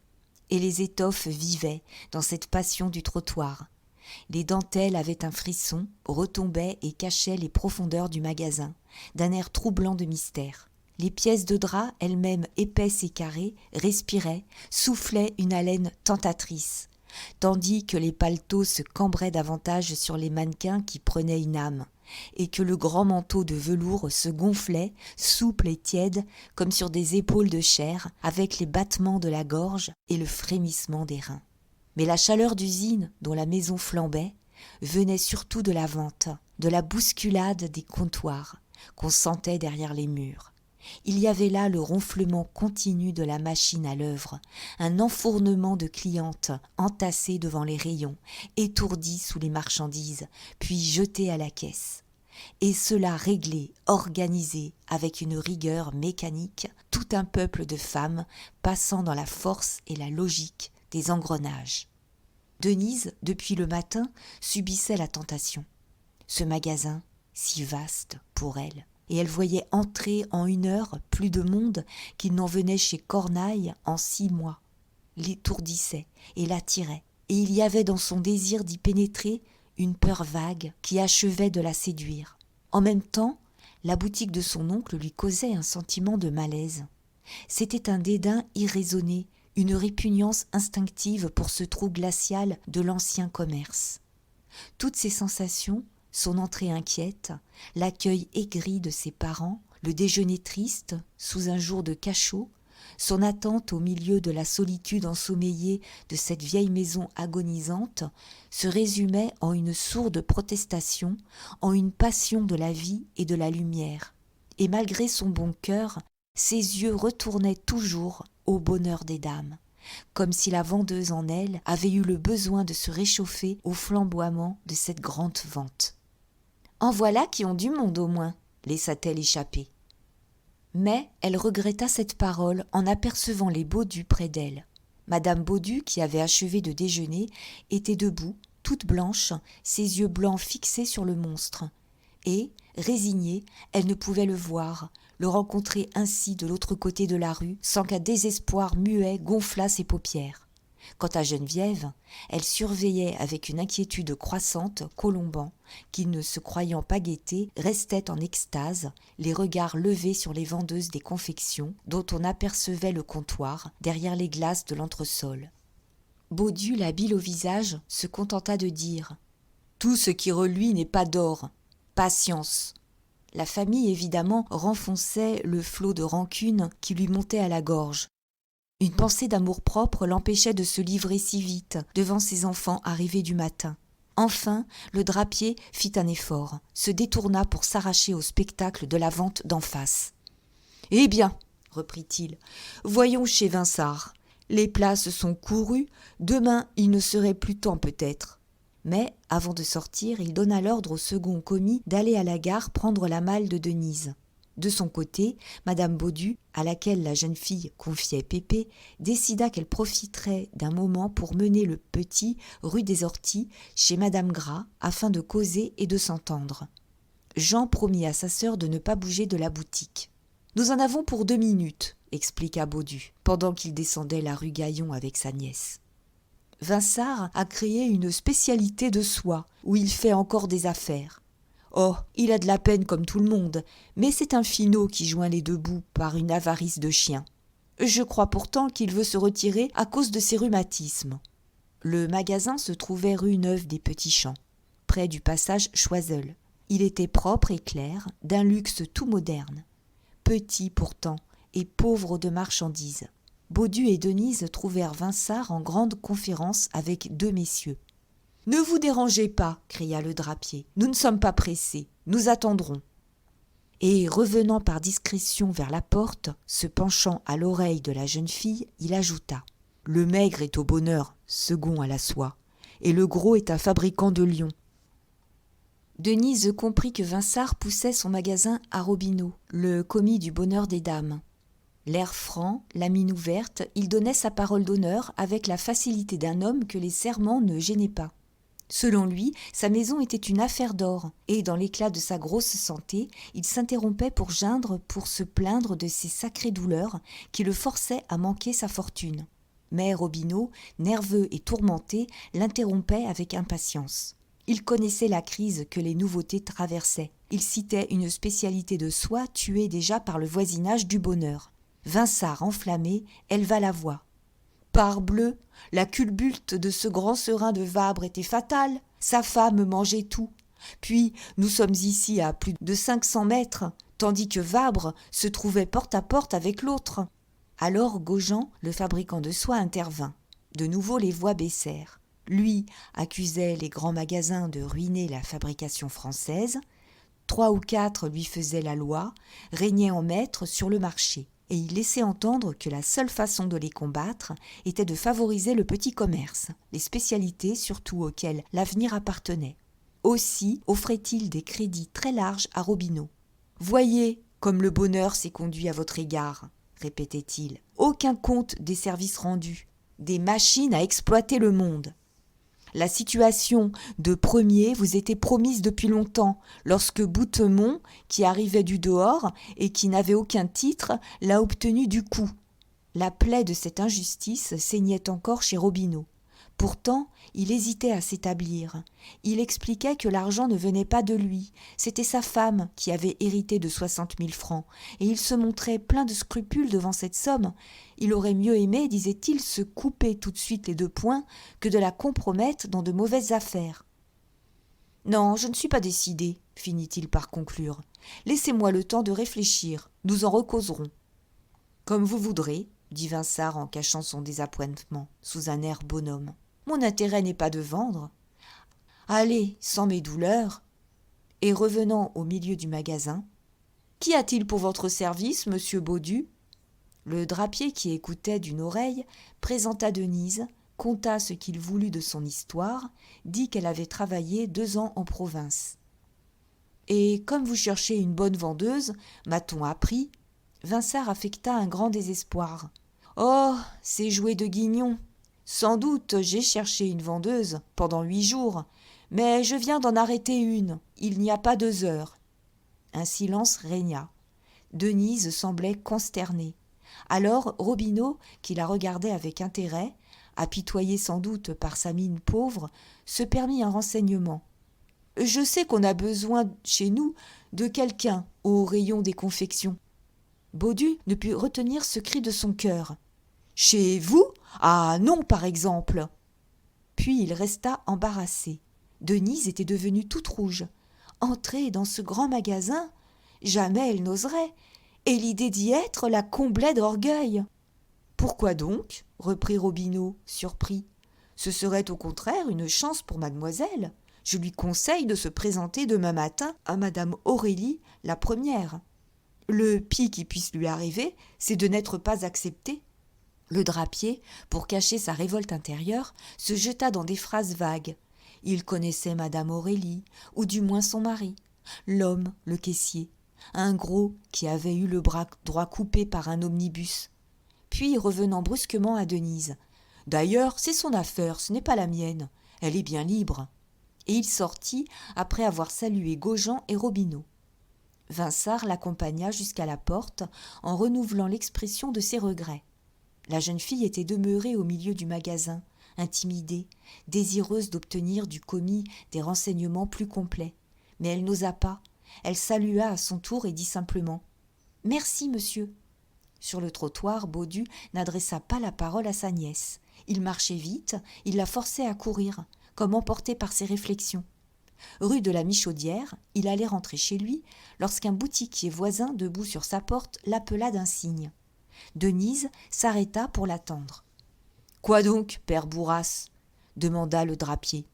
Et les étoffes vivaient dans cette passion du trottoir. Les dentelles avaient un frisson, retombaient et cachaient les profondeurs du magasin, d'un air troublant de mystère. Les pièces de drap, elles-mêmes épaisses et carrées, respiraient, soufflaient une haleine tentatrice, tandis que les paletots se cambraient davantage sur les mannequins qui prenaient une âme, et que le grand manteau de velours se gonflait, souple et tiède, comme sur des épaules de chair, avec les battements de la gorge et le frémissement des reins. Mais la chaleur d'usine dont la maison flambait venait surtout de la vente, de la bousculade des comptoirs qu'on sentait derrière les murs. Il y avait là le ronflement continu de la machine à l'œuvre, un enfournement de clientes entassées devant les rayons, étourdies sous les marchandises, puis jetées à la caisse. Et cela réglé, organisé, avec une rigueur mécanique, tout un peuple de femmes passant dans la force et la logique des engrenages. Denise, depuis le matin, subissait la tentation. Ce magasin, si vaste pour elle, et elle voyait entrer en 1 heure plus de monde qu'il n'en venait chez Cornaille en 6 mois. L'étourdissait et l'attirait, et il y avait dans son désir d'y pénétrer une peur vague qui achevait de la séduire. En même temps, la boutique de son oncle lui causait un sentiment de malaise. C'était un dédain irraisonné, une répugnance instinctive pour ce trou glacial de l'ancien commerce. Toutes ces sensations, son entrée inquiète, l'accueil aigri de ses parents, le déjeuner triste sous un jour de cachot, son attente au milieu de la solitude ensommeillée de cette vieille maison agonisante, se résumaient en une sourde protestation, en une passion de la vie et de la lumière. Et malgré son bon cœur, ses yeux retournaient toujours au bonheur des dames, comme si la vendeuse en elle avait eu le besoin de se réchauffer au flamboiement de cette grande vente. « En voilà qui ont du monde au moins !» laissa-t-elle échapper. Mais elle regretta cette parole en apercevant les Baudu près d'elle. Madame Baudu, qui avait achevé de déjeuner, était debout, toute blanche, ses yeux blancs fixés sur le monstre. Et, résignée, elle ne pouvait le voir, le rencontrer ainsi de l'autre côté de la rue, sans qu'un désespoir muet gonflât ses paupières. Quant à Geneviève, elle surveillait avec une inquiétude croissante Colomban, qui, ne se croyant pas guetté, restait en extase, les regards levés sur les vendeuses des confections, dont on apercevait le comptoir, derrière les glaces de l'entresol. Baudu, la bile au visage, se contenta de dire « Tout ce qui reluit n'est pas d'or. Patience !» La famille, évidemment, renfonçait le flot de rancune qui lui montait à la gorge. Une pensée d'amour-propre l'empêchait de se livrer si vite devant ses enfants arrivés du matin. Enfin, le drapier fit un effort, se détourna pour s'arracher au spectacle de la vente d'en face. « Eh bien, reprit-il, voyons chez Vinçart. Les places sont courues, demain il ne serait plus temps peut-être. » Mais, avant de sortir, il donna l'ordre au second commis d'aller à la gare prendre la malle de Denise. De son côté, Madame Baudu, à laquelle la jeune fille confiait Pépé, décida qu'elle profiterait d'un moment pour mener le petit rue des Orties chez Madame Gras afin de causer et de s'entendre. Jean promit à sa sœur de ne pas bouger de la boutique. « Nous en avons pour 2 minutes, » expliqua Baudu, pendant qu'il descendait la rue Gaillon avec sa nièce. Vinçart a créé une spécialité de soie où il fait encore des affaires. Oh, il a de la peine comme tout le monde, mais c'est un finaud qui joint les 2 bouts par une avarice de chien. Je crois pourtant qu'il veut se retirer à cause de ses rhumatismes. Le magasin se trouvait rue Neuve des Petits Champs, près du passage Choiseul. Il était propre et clair, d'un luxe tout moderne. Petit pourtant, et pauvre de marchandises. Baudu et Denise trouvèrent Vinçart en grande conférence avec deux messieurs. « Ne vous dérangez pas, cria le drapier, nous ne sommes pas pressés, nous attendrons. » Et revenant par discrétion vers la porte, se penchant à l'oreille de la jeune fille, il ajouta « Le maigre est au bonheur, second à la soie, et le gros est un fabricant de lions. » Denise comprit que Vinçart poussait son magasin à Robineau, le commis du bonheur des dames. L'air franc, la mine ouverte, il donnait sa parole d'honneur avec la facilité d'un homme que les serments ne gênaient pas. Selon lui, sa maison était une affaire d'or, et dans l'éclat de sa grosse santé, il s'interrompait pour geindre, pour se plaindre de ses sacrées douleurs qui le forçaient à manquer sa fortune. Mais Robineau, nerveux et tourmenté, l'interrompait avec impatience. Il connaissait la crise que les nouveautés traversaient. Il citait une spécialité de soie tuée déjà par le voisinage du bonheur. Vinçart, enflammé, éleva la voix. « Parbleu, la culbute de ce grand serin de Vabre était fatale. Sa femme mangeait tout. Puis, nous sommes ici à plus de 500 mètres, tandis que Vabre se trouvait porte à porte avec l'autre. » Alors Gaujean, le fabricant de soie, intervint. De nouveau les voix baissèrent. Lui accusait les grands magasins de ruiner la fabrication française. 3 ou 4 lui faisaient la loi, régnaient en maître sur le marché. Et il laissait entendre que la seule façon de les combattre était de favoriser le petit commerce, les spécialités surtout auxquelles l'avenir appartenait. Aussi offrait-il des crédits très larges à Robineau. « Voyez comme le bonheur s'est conduit à votre égard, » répétait-il. « Aucun compte des services rendus, des machines à exploiter le monde. La situation de premier vous était promise depuis longtemps, lorsque Boutemont, qui arrivait du dehors et qui n'avait aucun titre, l'a obtenu du coup. » La plaie de cette injustice saignait encore chez Robineau. Pourtant, il hésitait à s'établir. Il expliquait que l'argent ne venait pas de lui, c'était sa femme qui avait hérité de 60 000 francs, et il se montrait plein de scrupules devant cette somme. Il aurait mieux aimé, disait-il, se couper tout de suite les 2 poings que de la compromettre dans de mauvaises affaires. « Non, je ne suis pas décidé, » finit-il par conclure. « Laissez-moi le temps de réfléchir, nous en recauserons. »« Comme vous voudrez, » dit Vinçart en cachant son désappointement sous un air bonhomme. « Mon intérêt n'est pas de vendre. Allez, sans mes douleurs. » Et revenant au milieu du magasin, « Qu'y a-t-il pour votre service, monsieur Baudu ?» Le drapier qui écoutait d'une oreille présenta Denise, conta ce qu'il voulut de son histoire, dit qu'elle avait travaillé 2 ans en province. « Et comme vous cherchez une bonne vendeuse, m'a-t-on appris ?» Vinçart affecta un grand désespoir. « Oh, c'est jouer de guignon. Sans doute j'ai cherché une vendeuse pendant 8 jours, mais je viens d'en arrêter une, il n'y a pas 2 heures. » Un silence régna. Denise semblait consternée. Alors Robineau, qui la regardait avec intérêt, apitoyé sans doute par sa mine pauvre, se permit un renseignement. « Je sais qu'on a besoin chez nous de quelqu'un au rayon des confections. » Baudu ne put retenir ce cri de son cœur. « Chez vous ? Ah non, par exemple !» Puis il resta embarrassé. Denise était devenue toute rouge. Entrer dans ce grand magasin ? Jamais elle n'oserait, et l'idée d'y être la comblait d'orgueil. « Pourquoi donc ? » reprit Robineau, surpris. « Ce serait au contraire une chance pour mademoiselle. Je lui conseille de se présenter demain matin à madame Aurélie, la première. Le pis qui puisse lui arriver, c'est de n'être pas accepté. » Le drapier, pour cacher sa révolte intérieure, se jeta dans des phrases vagues. Il connaissait madame Aurélie, ou du moins son mari, l'homme, le caissier, un gros qui avait eu le bras droit coupé par un omnibus. Puis, revenant brusquement à Denise, « D'ailleurs, c'est son affaire, ce n'est pas la mienne. Elle est bien libre. » Et il sortit après avoir salué Gaujean et Robineau. Vinçart l'accompagna jusqu'à la porte en renouvelant l'expression de ses regrets. La jeune fille était demeurée au milieu du magasin, intimidée, désireuse d'obtenir du commis des renseignements plus complets. Mais elle n'osa pas. Elle salua à son tour et dit simplement « Merci, monsieur ». Sur le trottoir, Baudu n'adressa pas la parole à sa nièce. Il marchait vite, il la forçait à courir, comme emporté par ses réflexions. Rue de la Michaudière, il allait rentrer chez lui lorsqu'un boutiquier voisin debout sur sa porte l'appela d'un signe. Denise s'arrêta pour l'attendre. « Quoi donc, père Bourras ?» demanda le drapier.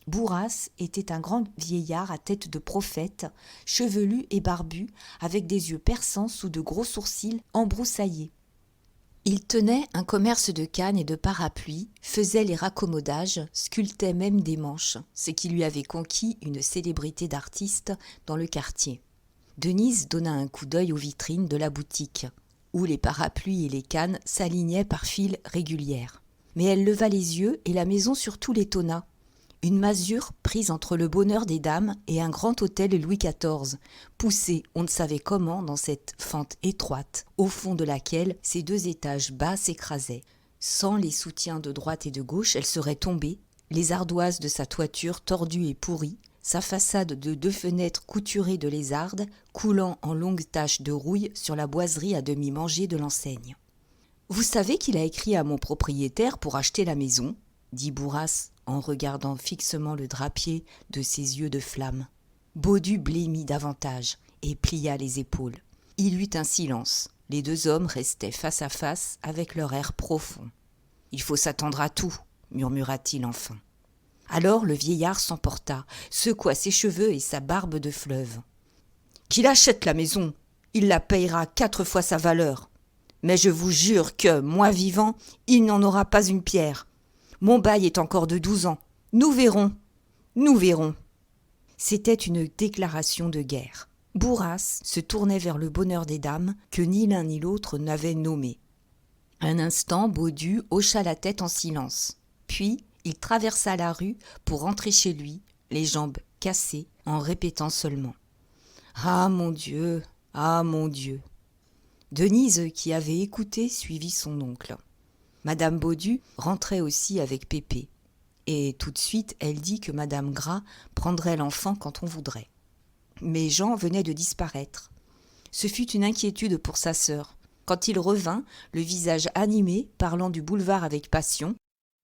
Bourras était un grand vieillard à tête de prophète, chevelu et barbu, avec des yeux perçants sous de gros sourcils embroussaillés. Il tenait un commerce de cannes et de parapluies, faisait les raccommodages, sculptait même des manches, ce qui lui avait conquis une célébrité d'artiste dans le quartier. Denise donna un coup d'œil aux vitrines de la boutique, où les parapluies et les cannes s'alignaient par files régulières. Mais elle leva les yeux et la maison surtout l'étonna. Une masure prise entre le bonheur des dames et un grand hôtel Louis XIV, poussé on ne savait comment dans cette fente étroite, au fond de laquelle ces 2 étages bas s'écrasaient. Sans les soutiens de droite et de gauche, elle serait tombée, les ardoises de sa toiture tordues et pourries, sa façade de 2 fenêtres couturées de lézardes, coulant en longues taches de rouille sur la boiserie à demi mangée de l'enseigne. « Vous savez qu'il a écrit à mon propriétaire pour acheter la maison ?» dit Bourras en regardant fixement le drapier de ses yeux de flamme. Baudu blêmit davantage et plia les épaules. Il eut un silence. Les 2 hommes restaient face à face avec leur air profond. « Il faut s'attendre à tout, » murmura-t-il enfin. Alors le vieillard s'emporta, secoua ses cheveux et sa barbe de fleuve. « Qu'il achète la maison, il la payera 4 fois sa valeur. Mais je vous jure que, moi vivant, il n'en aura pas une pierre. Mon bail est encore de 12 ans. Nous verrons, nous verrons. » C'était une déclaration de guerre. Bourras se tournait vers le bonheur des dames que ni l'un ni l'autre n'avait nommé. Un instant, Baudu hocha la tête en silence. Puis, il traversa la rue pour rentrer chez lui, les jambes cassées, en répétant seulement « Ah mon Dieu, ah mon Dieu !» Denise, qui avait écouté, suivit son oncle. Madame Baudu rentrait aussi avec Pépé. Et tout de suite, elle dit que Madame Gras prendrait l'enfant quand on voudrait. Mais Jean venait de disparaître. Ce fut une inquiétude pour sa sœur. Quand il revint, le visage animé, parlant du boulevard avec passion,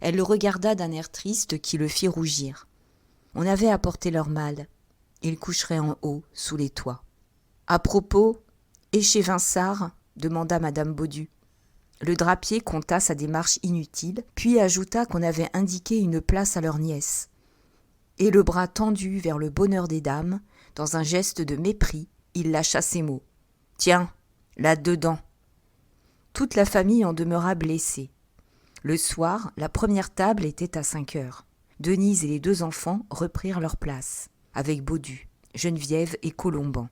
elle le regarda d'un air triste qui le fit rougir. On avait apporté leur mal. Ils coucheraient en haut, sous les toits. « À propos, et chez Vinçart ?» demanda Madame Baudu. Le drapier conta sa démarche inutile, puis ajouta qu'on avait indiqué une place à leur nièce. Et le bras tendu vers le bonheur des dames, dans un geste de mépris, il lâcha ces mots. « Tiens, là-dedans !» Toute la famille en demeura blessée. Le soir, la première table était à 5 heures. Denise et les 2 enfants reprirent leur place, avec Baudu, Geneviève et Colomban.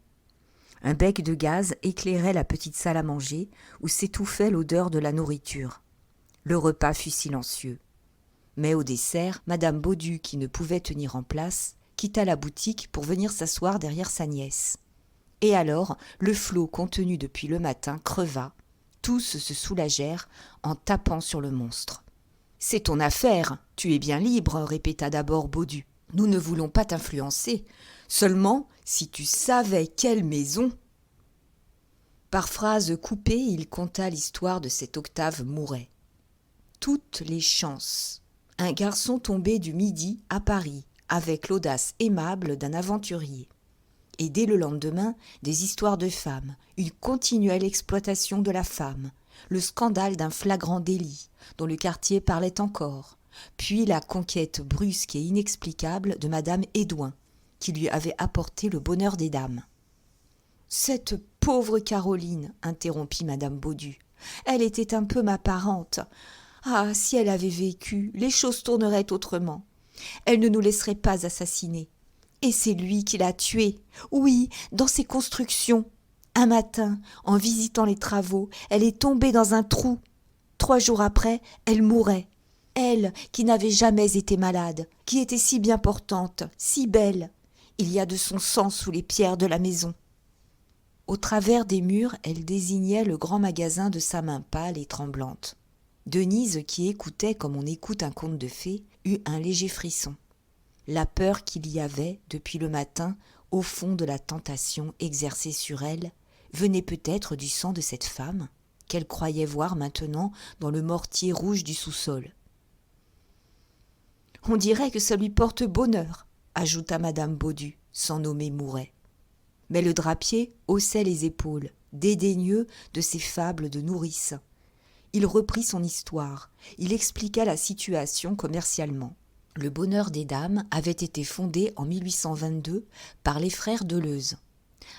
Un bec de gaz éclairait la petite salle à manger où s'étouffait l'odeur de la nourriture. Le repas fut silencieux. Mais au dessert, Madame Baudu, qui ne pouvait tenir en place, quitta la boutique pour venir s'asseoir derrière sa nièce. Et alors, le flot contenu depuis le matin creva. Tous se soulagèrent en tapant sur le monstre. « C'est ton affaire, tu es bien libre, » répéta d'abord Baudu. « Nous ne voulons pas t'influencer. Seulement, si tu savais quelle maison !» Par phrases coupées, il conta l'histoire de cet Octave Mouret. Toutes les chances. Un garçon tombé du Midi à Paris, avec l'audace aimable d'un aventurier. Et dès le lendemain, des histoires de femmes, une continuelle exploitation de la femme, le scandale d'un flagrant délit, dont le quartier parlait encore, puis la conquête brusque et inexplicable de Madame Hédouin, qui lui avait apporté le bonheur des dames. « Cette pauvre Caroline, » interrompit Madame Baudu, « elle était un peu ma parente. Ah, si elle avait vécu, les choses tourneraient autrement. Elle ne nous laisserait pas assassiner. Et c'est lui qui l'a tuée. Oui, dans ses constructions. Un matin, en visitant les travaux, elle est tombée dans un trou. 3 jours après, elle mourait. Elle, qui n'avait jamais été malade, qui était si bien portante, si belle. Il y a de son sang sous les pierres de la maison. » Au travers des murs, elle désignait le grand magasin de sa main pâle et tremblante. Denise, qui écoutait comme on écoute un conte de fées, eut un léger frisson. La peur qu'il y avait, depuis le matin, au fond de la tentation exercée sur elle, venait peut-être du sang de cette femme, qu'elle croyait voir maintenant dans le mortier rouge du sous-sol. « On dirait que ça lui porte bonheur, » ajouta madame Baudu, sans nommer Mouret. Mais le drapier haussait les épaules, dédaigneux de ces fables de nourrice. Il reprit son histoire, il expliqua la situation commercialement. Le Bonheur des Dames avait été fondé en 1822 par les frères Deleuze.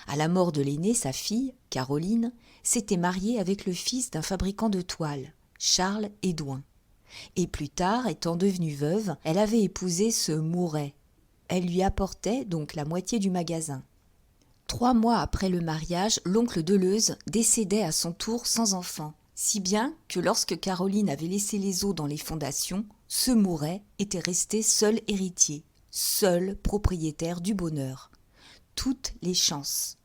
À la mort de l'aînée, sa fille, Caroline, s'était mariée avec le fils d'un fabricant de toiles, Charles Hédouin. Et plus tard, étant devenue veuve, elle avait épousé ce Mouret. Elle lui apportait donc la moitié du magasin. 3 mois après le mariage, l'oncle Deleuze décédait à son tour sans enfant, si bien que lorsque Caroline avait laissé les os dans les fondations, ce Mouret était resté seul héritier, seul propriétaire du bonheur. Toutes les chances.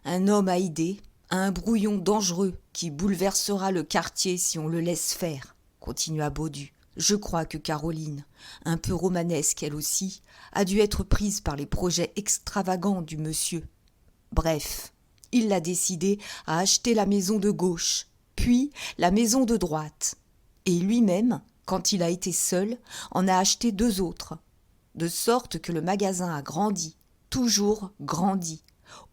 Un homme à idées, un brouillon dangereux qui bouleversera le quartier si on le laisse faire, continua Baudu. Je crois que Caroline, un peu romanesque elle aussi, a dû être prise par les projets extravagants du monsieur. Bref, il l'a décidé à acheter la maison de gauche, puis la maison de droite. Et lui-même, quand il a été seul, en a acheté 2 autres. De sorte que le magasin a grandi, toujours grandi,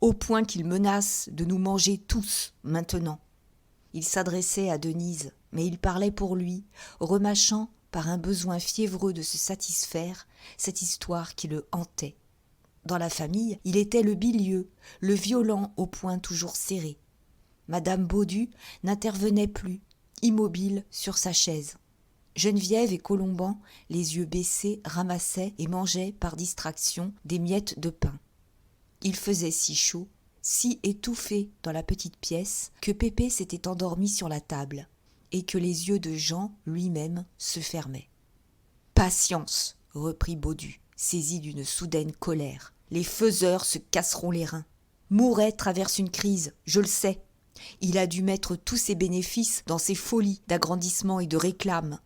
au point qu'il menace de nous manger tous maintenant. Il s'adressait à Denise, mais il parlait pour lui, remâchant par un besoin fiévreux de se satisfaire cette histoire qui le hantait. Dans la famille, il était le bilieux, le violent au poing toujours serré. Madame Baudu n'intervenait plus, immobile sur sa chaise. Geneviève et Colomban, les yeux baissés, ramassaient et mangeaient par distraction des miettes de pain. Il faisait si chaud, si étouffé dans la petite pièce, que Pépé s'était endormi sur la table et que les yeux de Jean lui-même se fermaient. « Patience !» reprit Baudu, saisi d'une soudaine colère. « Les faiseurs se casseront les reins. Mouret traverse une crise, je le sais. Il a dû mettre tous ses bénéfices dans ses folies d'agrandissement et de réclame.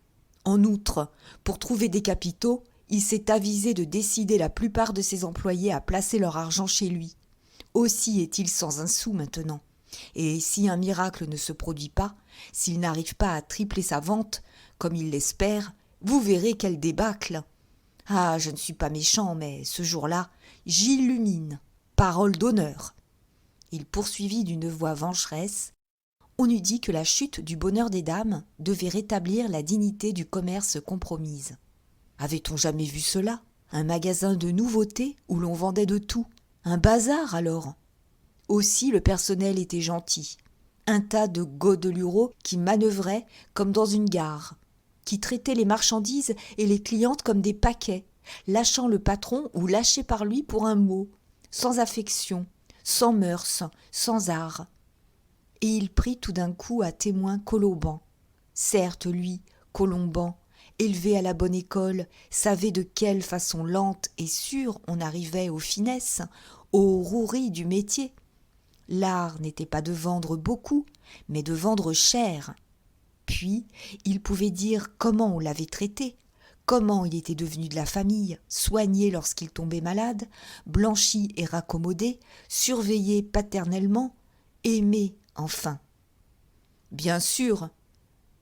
En outre, pour trouver des capitaux, il s'est avisé de décider la plupart de ses employés à placer leur argent chez lui. Aussi est-il sans un sou maintenant. Et si un miracle ne se produit pas, s'il n'arrive pas à tripler sa vente, comme il l'espère, vous verrez quel débâcle. Ah, je ne suis pas méchant, mais ce jour-là, j'illumine. Parole d'honneur. » Il poursuivit d'une voix vengeresse. On eût dit que la chute du Bonheur des Dames devait rétablir la dignité du commerce compromise. Avait-on jamais vu cela? Un magasin de nouveautés où l'on vendait de tout. Un bazar alors. Aussi le personnel était gentil. Un tas de godelureaux qui manœuvraient comme dans une gare, qui traitaient les marchandises et les clientes comme des paquets, lâchant le patron ou lâché par lui pour un mot, sans affection, sans mœurs, sans art. Et il prit tout d'un coup à témoin Colomban. Certes, lui, Colomban, élevé à la bonne école, savait de quelle façon lente et sûre on arrivait aux finesses, aux roueries du métier. L'art n'était pas de vendre beaucoup, mais de vendre cher. Puis, il pouvait dire comment on l'avait traité, comment il était devenu de la famille, soigné lorsqu'il tombait malade, blanchi et raccommodé, surveillé paternellement, aimé enfin. « Bien sûr, »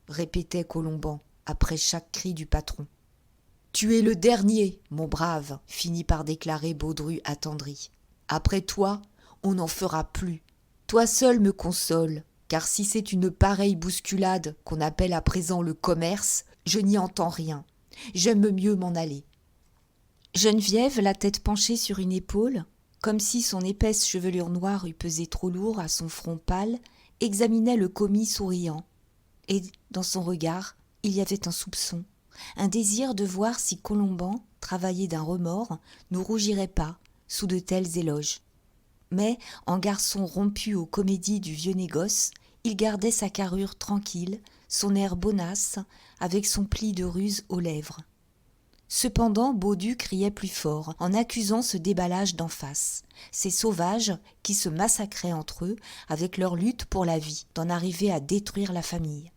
répétait Colomban après chaque cri du patron. « Tu es le dernier, mon brave, » finit par déclarer Baudru attendri. « Après toi, on n'en fera plus. Toi seul me console, car si c'est une pareille bousculade qu'on appelle à présent le commerce, je n'y entends rien. J'aime mieux m'en aller. » Geneviève, la tête penchée sur une épaule, comme si son épaisse chevelure noire eût pesé trop lourd à son front pâle, examinait le commis souriant. Et dans son regard, il y avait un soupçon, un désir de voir si Colomban, travaillé d'un remords, ne rougirait pas sous de tels éloges. Mais, en garçon rompu aux comédies du vieux négoce, il gardait sa carrure tranquille, son air bonasse, avec son pli de ruse aux lèvres. Cependant, Baudu criait plus fort, en accusant ce déballage d'en face, ces sauvages qui se massacraient entre eux avec leur lutte pour la vie, d'en arriver à détruire la famille.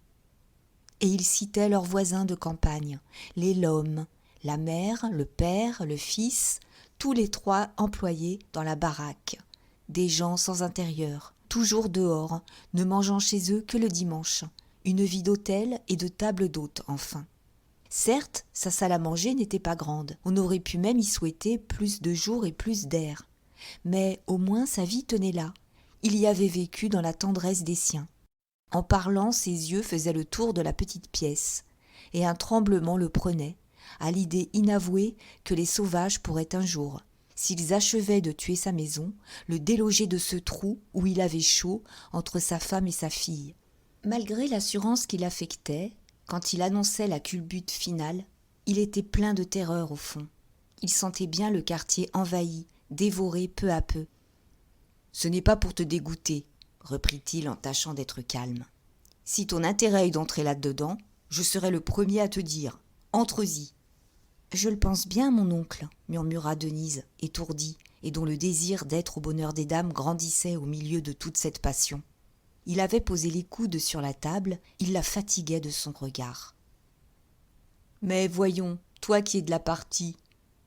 Et il citait leurs voisins de campagne, les Lhomme, la mère, le père, le fils, tous les 3 employés dans la baraque, des gens sans intérieur, toujours dehors, ne mangeant chez eux que le dimanche, une vie d'hôtel et de table d'hôte enfin. Certes, sa salle à manger n'était pas grande. On aurait pu même y souhaiter plus de jour et plus d'air. Mais au moins sa vie tenait là. Il y avait vécu dans la tendresse des siens. En parlant, ses yeux faisaient le tour de la petite pièce, et un tremblement le prenait, à l'idée inavouée que les sauvages pourraient un jour, s'ils achevaient de tuer sa maison, le déloger de ce trou où il avait chaud entre sa femme et sa fille. Malgré l'assurance qu'il affectait, quand il annonçait la culbute finale, il était plein de terreur au fond. Il sentait bien le quartier envahi, dévoré peu à peu. « Ce n'est pas pour te dégoûter, » reprit-il en tâchant d'être calme. « Si ton intérêt est d'entrer là-dedans, je serai le premier à te dire. Entre-y. » « Je le pense bien, mon oncle, » murmura Denise, étourdie, et dont le désir d'être au bonheur des dames grandissait au milieu de toute cette passion. Il avait posé les coudes sur la table, il la fatiguait de son regard. « Mais voyons, toi qui es de la partie,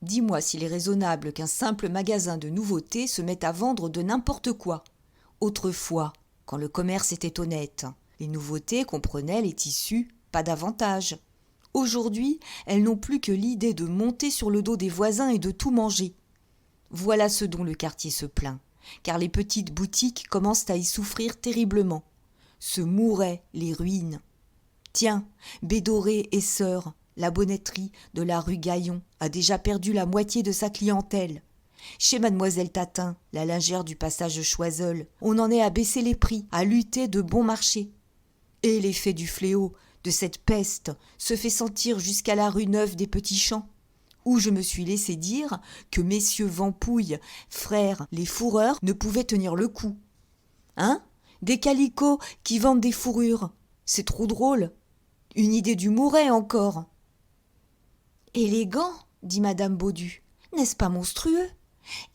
dis-moi s'il est raisonnable qu'un simple magasin de nouveautés se mette à vendre de n'importe quoi. Autrefois, quand le commerce était honnête, les nouveautés comprenaient les tissus, pas davantage. Aujourd'hui, elles n'ont plus que l'idée de monter sur le dos des voisins et de tout manger. Voilà ce dont le quartier se plaint, car les petites boutiques commencent à y souffrir terriblement. Se mouraient les ruines. Tiens, Bédoré et Sœur, la bonnetterie de la rue Gaillon, a déjà perdu la moitié de sa clientèle. Chez Mademoiselle Tatin, la lingère du passage Choiseul, on en est à baisser les prix, à lutter de bon marché. Et l'effet du fléau, de cette peste, se fait sentir jusqu'à la rue Neuve des Petits Champs, où je me suis laissé dire que messieurs Vampouille, frères les fourreurs, ne pouvaient tenir le coup. Hein ? Des calicots qui vendent des fourrures, c'est trop drôle. Une idée du Mouret encore. Élégant, dit madame Baudu, n'est-ce pas monstrueux ?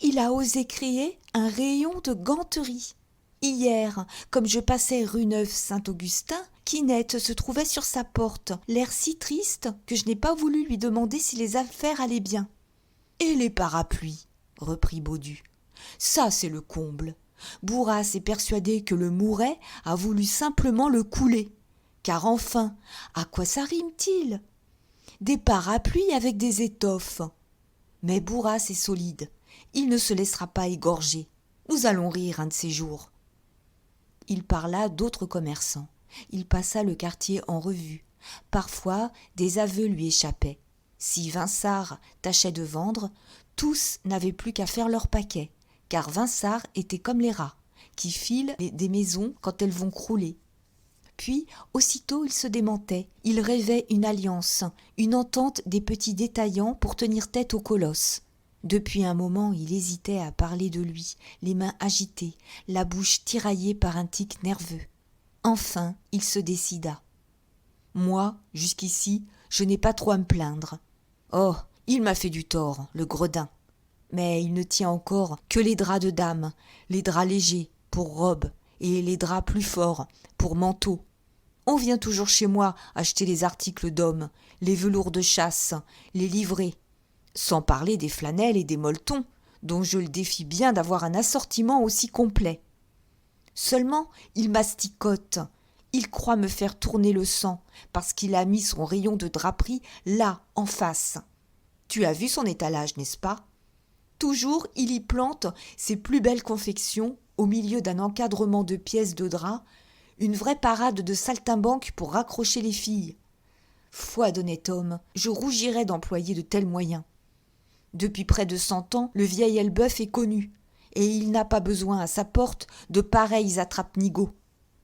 Il a osé créer un rayon de ganterie. Hier, comme je passais rue Neuve-Saint-Augustin, Quinette se trouvait sur sa porte, l'air si triste que je n'ai pas voulu lui demander si les affaires allaient bien. « Et les parapluies ?» reprit Baudu. « Ça, c'est le comble. Bourras est persuadé que le Mouret a voulu simplement le couler. Car enfin, à quoi ça rime-t-il ? Des parapluies avec des étoffes. Mais Bourras est solide. Il ne se laissera pas égorger. Nous allons rire un de ces jours. » Il parla d'autres commerçants. Il passa le quartier en revue. Parfois, des aveux lui échappaient. Si Vinçart tâchait de vendre, tous n'avaient plus qu'à faire leur paquet, car Vinçart était comme les rats, qui filent des maisons quand elles vont crouler. Puis, aussitôt, il se démentait. Il rêvait une alliance, une entente des petits détaillants pour tenir tête au colosse. Depuis un moment, il hésitait à parler de lui, les mains agitées, la bouche tiraillée par un tic nerveux. Enfin, il se décida. « Moi, jusqu'ici, je n'ai pas trop à me plaindre. Oh, il m'a fait du tort, le gredin. Mais il ne tient encore que les draps de dame, les draps légers pour robes et les draps plus forts pour manteaux. On vient toujours chez moi acheter les articles d'hommes, les velours de chasse, les livrées. Sans parler des flanelles et des molletons, dont je le défie bien d'avoir un assortiment aussi complet. Seulement, il masticote. Il croit me faire tourner le sang, parce qu'il a mis son rayon de draperie là, en face. Tu as vu son étalage, n'est-ce pas ? Toujours, il y plante ses plus belles confections, au milieu d'un encadrement de pièces de drap, une vraie parade de saltimbanques pour raccrocher les filles. Foi d'honnête homme, je rougirais d'employer de tels moyens. Depuis près de 100 ans, le vieil Elbeuf est connu, et il n'a pas besoin à sa porte de pareils attrape-nigauds.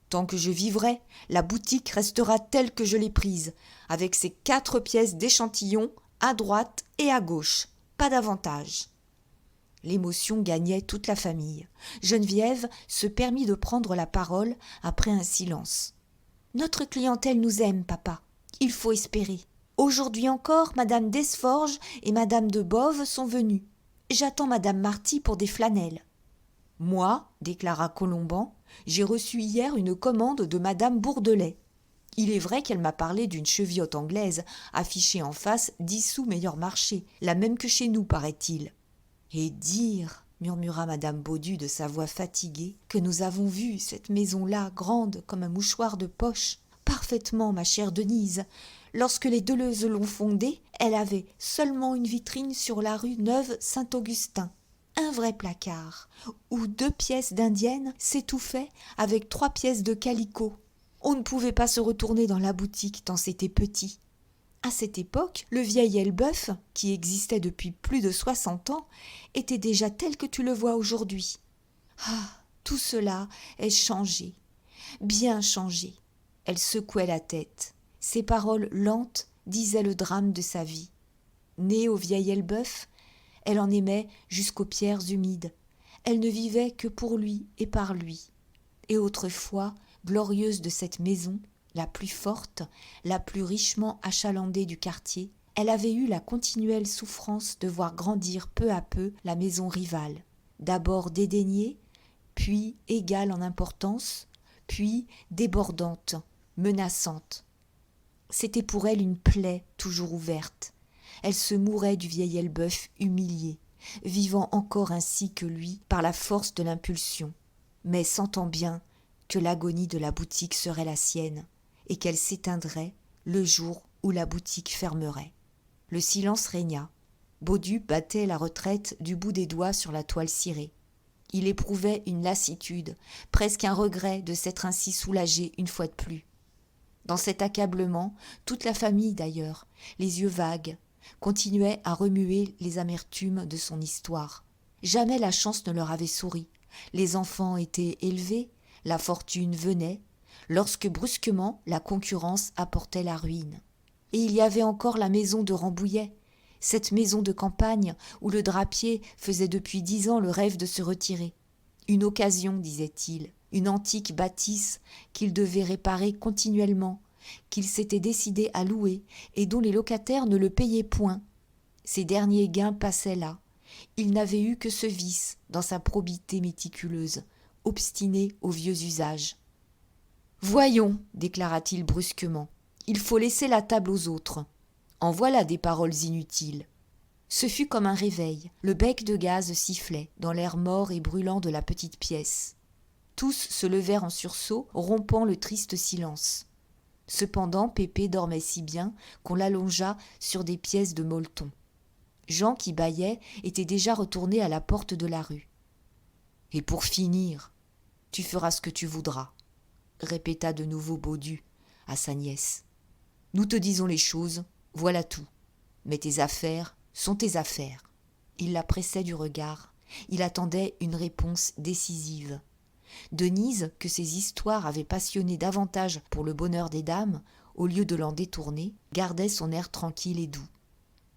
Tant que je vivrai, la boutique restera telle que je l'ai prise, avec ses 4 pièces d'échantillon à droite et à gauche, pas davantage. L'émotion gagnait toute la famille. Geneviève se permit de prendre la parole après un silence. « Notre clientèle nous aime, papa. Il faut espérer. Aujourd'hui encore, madame Desforges et madame de Boves sont venues. J'attends madame Marty pour des flanelles. » « Moi, déclara Colomban, j'ai reçu hier une commande de madame Bourdelais. Il est vrai qu'elle m'a parlé d'une cheviote anglaise affichée en face 10 sous meilleur marché, la même que chez nous, paraît-il. » « Et dire, murmura madame Baudu de sa voix fatiguée, que nous avons vu cette maison-là grande comme un mouchoir de poche. Parfaitement, ma chère Denise. Lorsque les Deleuze l'ont fondée, elle avait seulement une vitrine sur la rue Neuve-Saint-Augustin. Un vrai placard, où 2 pièces d'indienne s'étouffaient avec 3 pièces de calicot. On ne pouvait pas se retourner dans la boutique tant c'était petit. À cette époque, le vieil Elbeuf, qui existait depuis plus de 60 ans, était déjà tel que tu le vois aujourd'hui. Ah, tout cela est changé, bien changé. Elle secouait la tête. Ses paroles lentes disaient le drame de sa vie. Née au vieil Elbeuf, elle en aimait jusqu'aux pierres humides. Elle ne vivait que pour lui et par lui. Et autrefois, glorieuse de cette maison, la plus forte, la plus richement achalandée du quartier, elle avait eu la continuelle souffrance de voir grandir peu à peu la maison rivale, d'abord dédaignée, puis égale en importance, puis débordante, menaçante. C'était pour elle une plaie toujours ouverte. Elle se mourait du vieil Elbeuf humilié, vivant encore ainsi que lui par la force de l'impulsion, mais sentant bien que l'agonie de la boutique serait la sienne et qu'elle s'éteindrait le jour où la boutique fermerait. Le silence régna. Baudu battait la retraite du bout des doigts sur la toile cirée. Il éprouvait une lassitude, presque un regret de s'être ainsi soulagé une fois de plus. Dans cet accablement, toute la famille d'ailleurs, les yeux vagues, continuait à remuer les amertumes de son histoire. Jamais la chance ne leur avait souri. Les enfants étaient élevés, la fortune venait, lorsque brusquement la concurrence apportait la ruine. Et il y avait encore la maison de Rambouillet, cette maison de campagne où le drapier faisait depuis 10 ans le rêve de se retirer. Une occasion, disait-il, une antique bâtisse qu'il devait réparer continuellement, qu'il s'était décidé à louer et dont les locataires ne le payaient point. Ses derniers gains passaient là. Il n'avait eu que ce vice dans sa probité méticuleuse, obstiné aux vieux usages. « Voyons, déclara-t-il brusquement, il faut laisser la table aux autres. En voilà des paroles inutiles. » Ce fut comme un réveil. Le bec de gaz sifflait dans l'air mort et brûlant de la petite pièce. Tous se levèrent en sursaut, rompant le triste silence. Cependant, Pépé dormait si bien qu'on l'allongea sur des pièces de molleton. Jean, qui bâillait, était déjà retourné à la porte de la rue. « Et pour finir, tu feras ce que tu voudras, » répéta de nouveau Baudu à sa nièce. « Nous te disons les choses, voilà tout. Mais tes affaires sont tes affaires. » Il la pressait du regard. Il attendait une réponse décisive. Denise, que ces histoires avaient passionné davantage pour le bonheur des dames, au lieu de l'en détourner, gardait son air tranquille et doux,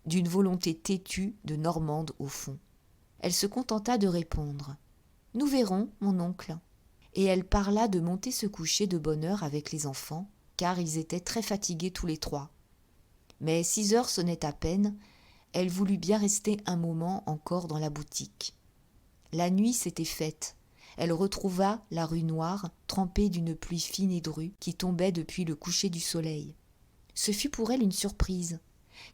d'une volonté têtue de Normande au fond. Elle se contenta de répondre « Nous verrons, mon oncle. » Et elle parla de monter se coucher de bonne heure avec les enfants, car ils étaient très fatigués tous les 3. Mais 6 heures sonnaient à peine, elle voulut bien rester un moment encore dans la boutique. La nuit s'était faite. Elle retrouva la rue Noire, trempée d'une pluie fine et drue qui tombait depuis le coucher du soleil. Ce fut pour elle une surprise.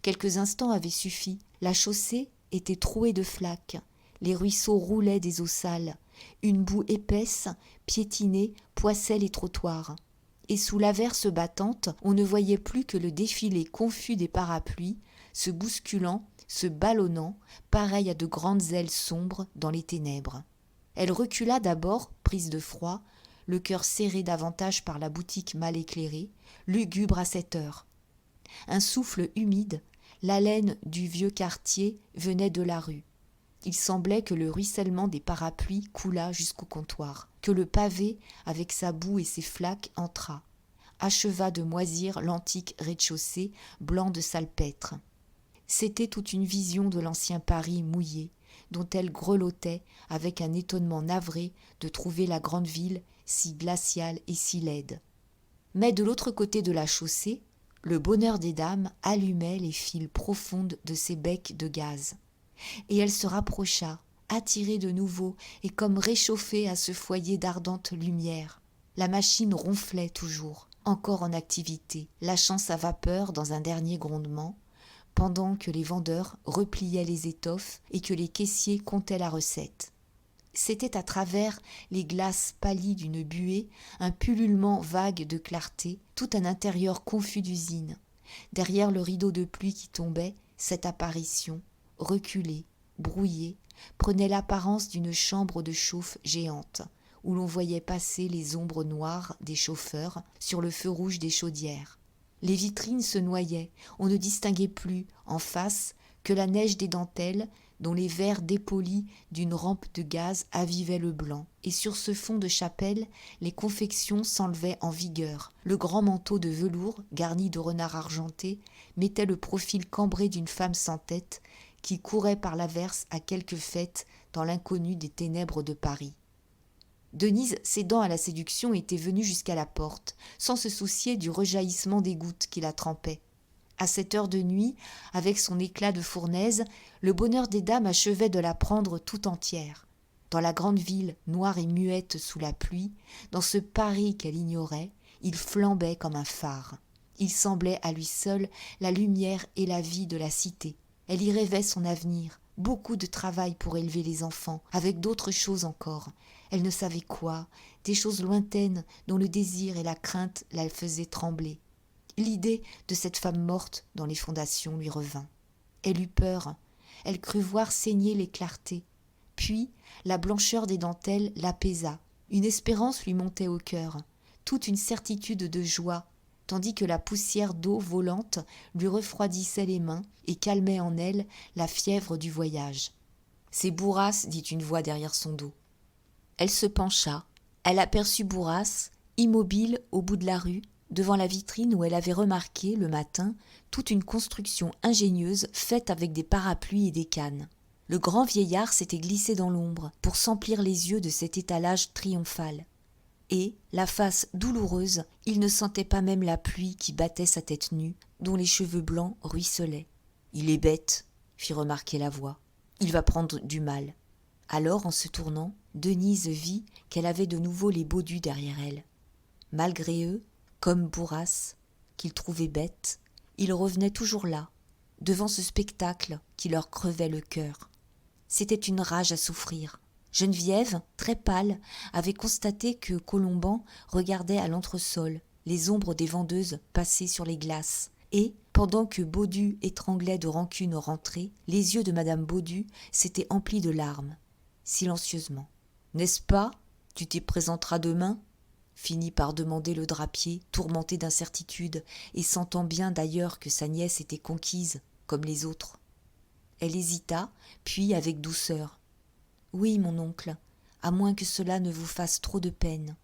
Quelques instants avaient suffi. La chaussée était trouée de flaques. Les ruisseaux roulaient des eaux sales. Une boue épaisse, piétinée, poissait les trottoirs. Et sous l'averse battante, on ne voyait plus que le défilé confus des parapluies, se bousculant, se ballonnant, pareil à de grandes ailes sombres dans les ténèbres. Elle recula d'abord, prise de froid, le cœur serré davantage par la boutique mal éclairée, lugubre à cette heure. Un souffle humide, l'haleine du vieux quartier venait de la rue. Il semblait que le ruissellement des parapluies coulât jusqu'au comptoir, que le pavé, avec sa boue et ses flaques, entrât, acheva de moisir l'antique rez-de-chaussée blanc de salpêtre. C'était toute une vision de l'ancien Paris mouillé, dont elle grelottait avec un étonnement navré de trouver la grande ville si glaciale et si laide. Mais de l'autre côté de la chaussée, le bonheur des dames allumait les files profondes de ses becs de gaz. Et elle se rapprocha, attirée de nouveau et comme réchauffée à ce foyer d'ardente lumière. La machine ronflait toujours, encore en activité, lâchant sa vapeur dans un dernier grondement, pendant que les vendeurs repliaient les étoffes et que les caissiers comptaient la recette. C'était à travers les glaces pâlies d'une buée, un pullulement vague de clarté, tout un intérieur confus d'usine. Derrière le rideau de pluie qui tombait, cette apparition, reculée, brouillée, prenait l'apparence d'une chambre de chauffe géante, où l'on voyait passer les ombres noires des chauffeurs sur le feu rouge des chaudières. Les vitrines se noyaient, on ne distinguait plus, en face, que la neige des dentelles, dont les verres dépolis d'une rampe de gaz avivaient le blanc. Et sur ce fond de chapelle, les confections s'enlevaient en vigueur. Le grand manteau de velours, garni de renards argentés, mettait le profil cambré d'une femme sans tête, qui courait par l'averse à quelque fête dans l'inconnu des ténèbres de Paris. Denise, cédant à la séduction, était venue jusqu'à la porte, sans se soucier du rejaillissement des gouttes qui la trempaient. À cette heure de nuit, avec son éclat de fournaise, le bonheur des dames achevait de la prendre tout entière. Dans la grande ville, noire et muette sous la pluie, dans ce Paris qu'elle ignorait, il flambait comme un phare. Il semblait à lui seul la lumière et la vie de la cité. Elle y rêvait son avenir, beaucoup de travail pour élever les enfants, avec d'autres choses encore. Elle ne savait quoi, des choses lointaines dont le désir et la crainte la faisaient trembler. L'idée de cette femme morte dans les fondations lui revint. Elle eut peur, elle crut voir saigner les clartés. Puis la blancheur des dentelles l'apaisa, une espérance lui montait au cœur, toute une certitude de joie, tandis que la poussière d'eau volante lui refroidissait les mains et calmait en elle la fièvre du voyage. « C'est Bourras » dit une voix derrière son dos. Elle se pencha, elle aperçut Bourras, immobile au bout de la rue, devant la vitrine où elle avait remarqué, le matin, toute une construction ingénieuse faite avec des parapluies et des cannes. Le grand vieillard s'était glissé dans l'ombre pour s'emplir les yeux de cet étalage triomphal. Et, la face douloureuse, il ne sentait pas même la pluie qui battait sa tête nue, dont les cheveux blancs ruisselaient. « Il est bête », fit remarquer la voix. « Il va prendre du mal. » Alors, en se tournant, Denise vit qu'elle avait de nouveau les Baudu derrière elle. Malgré eux, comme Bourras, qu'ils trouvaient bêtes, ils revenaient toujours là, devant ce spectacle qui leur crevait le cœur. C'était une rage à souffrir. Geneviève, très pâle, avait constaté que Colomban regardait à l'entresol les ombres des vendeuses passer sur les glaces, et, pendant que Baudu étranglait de rancune rentrée, les yeux de madame Baudu s'étaient emplis de larmes, silencieusement. « N'est-ce pas ? Tu t'y présenteras demain ?» finit par demander le drapier, tourmenté d'incertitude, et sentant bien d'ailleurs que sa nièce était conquise, comme les autres. Elle hésita, puis avec douceur. « Oui, mon oncle, à moins que cela ne vous fasse trop de peine. »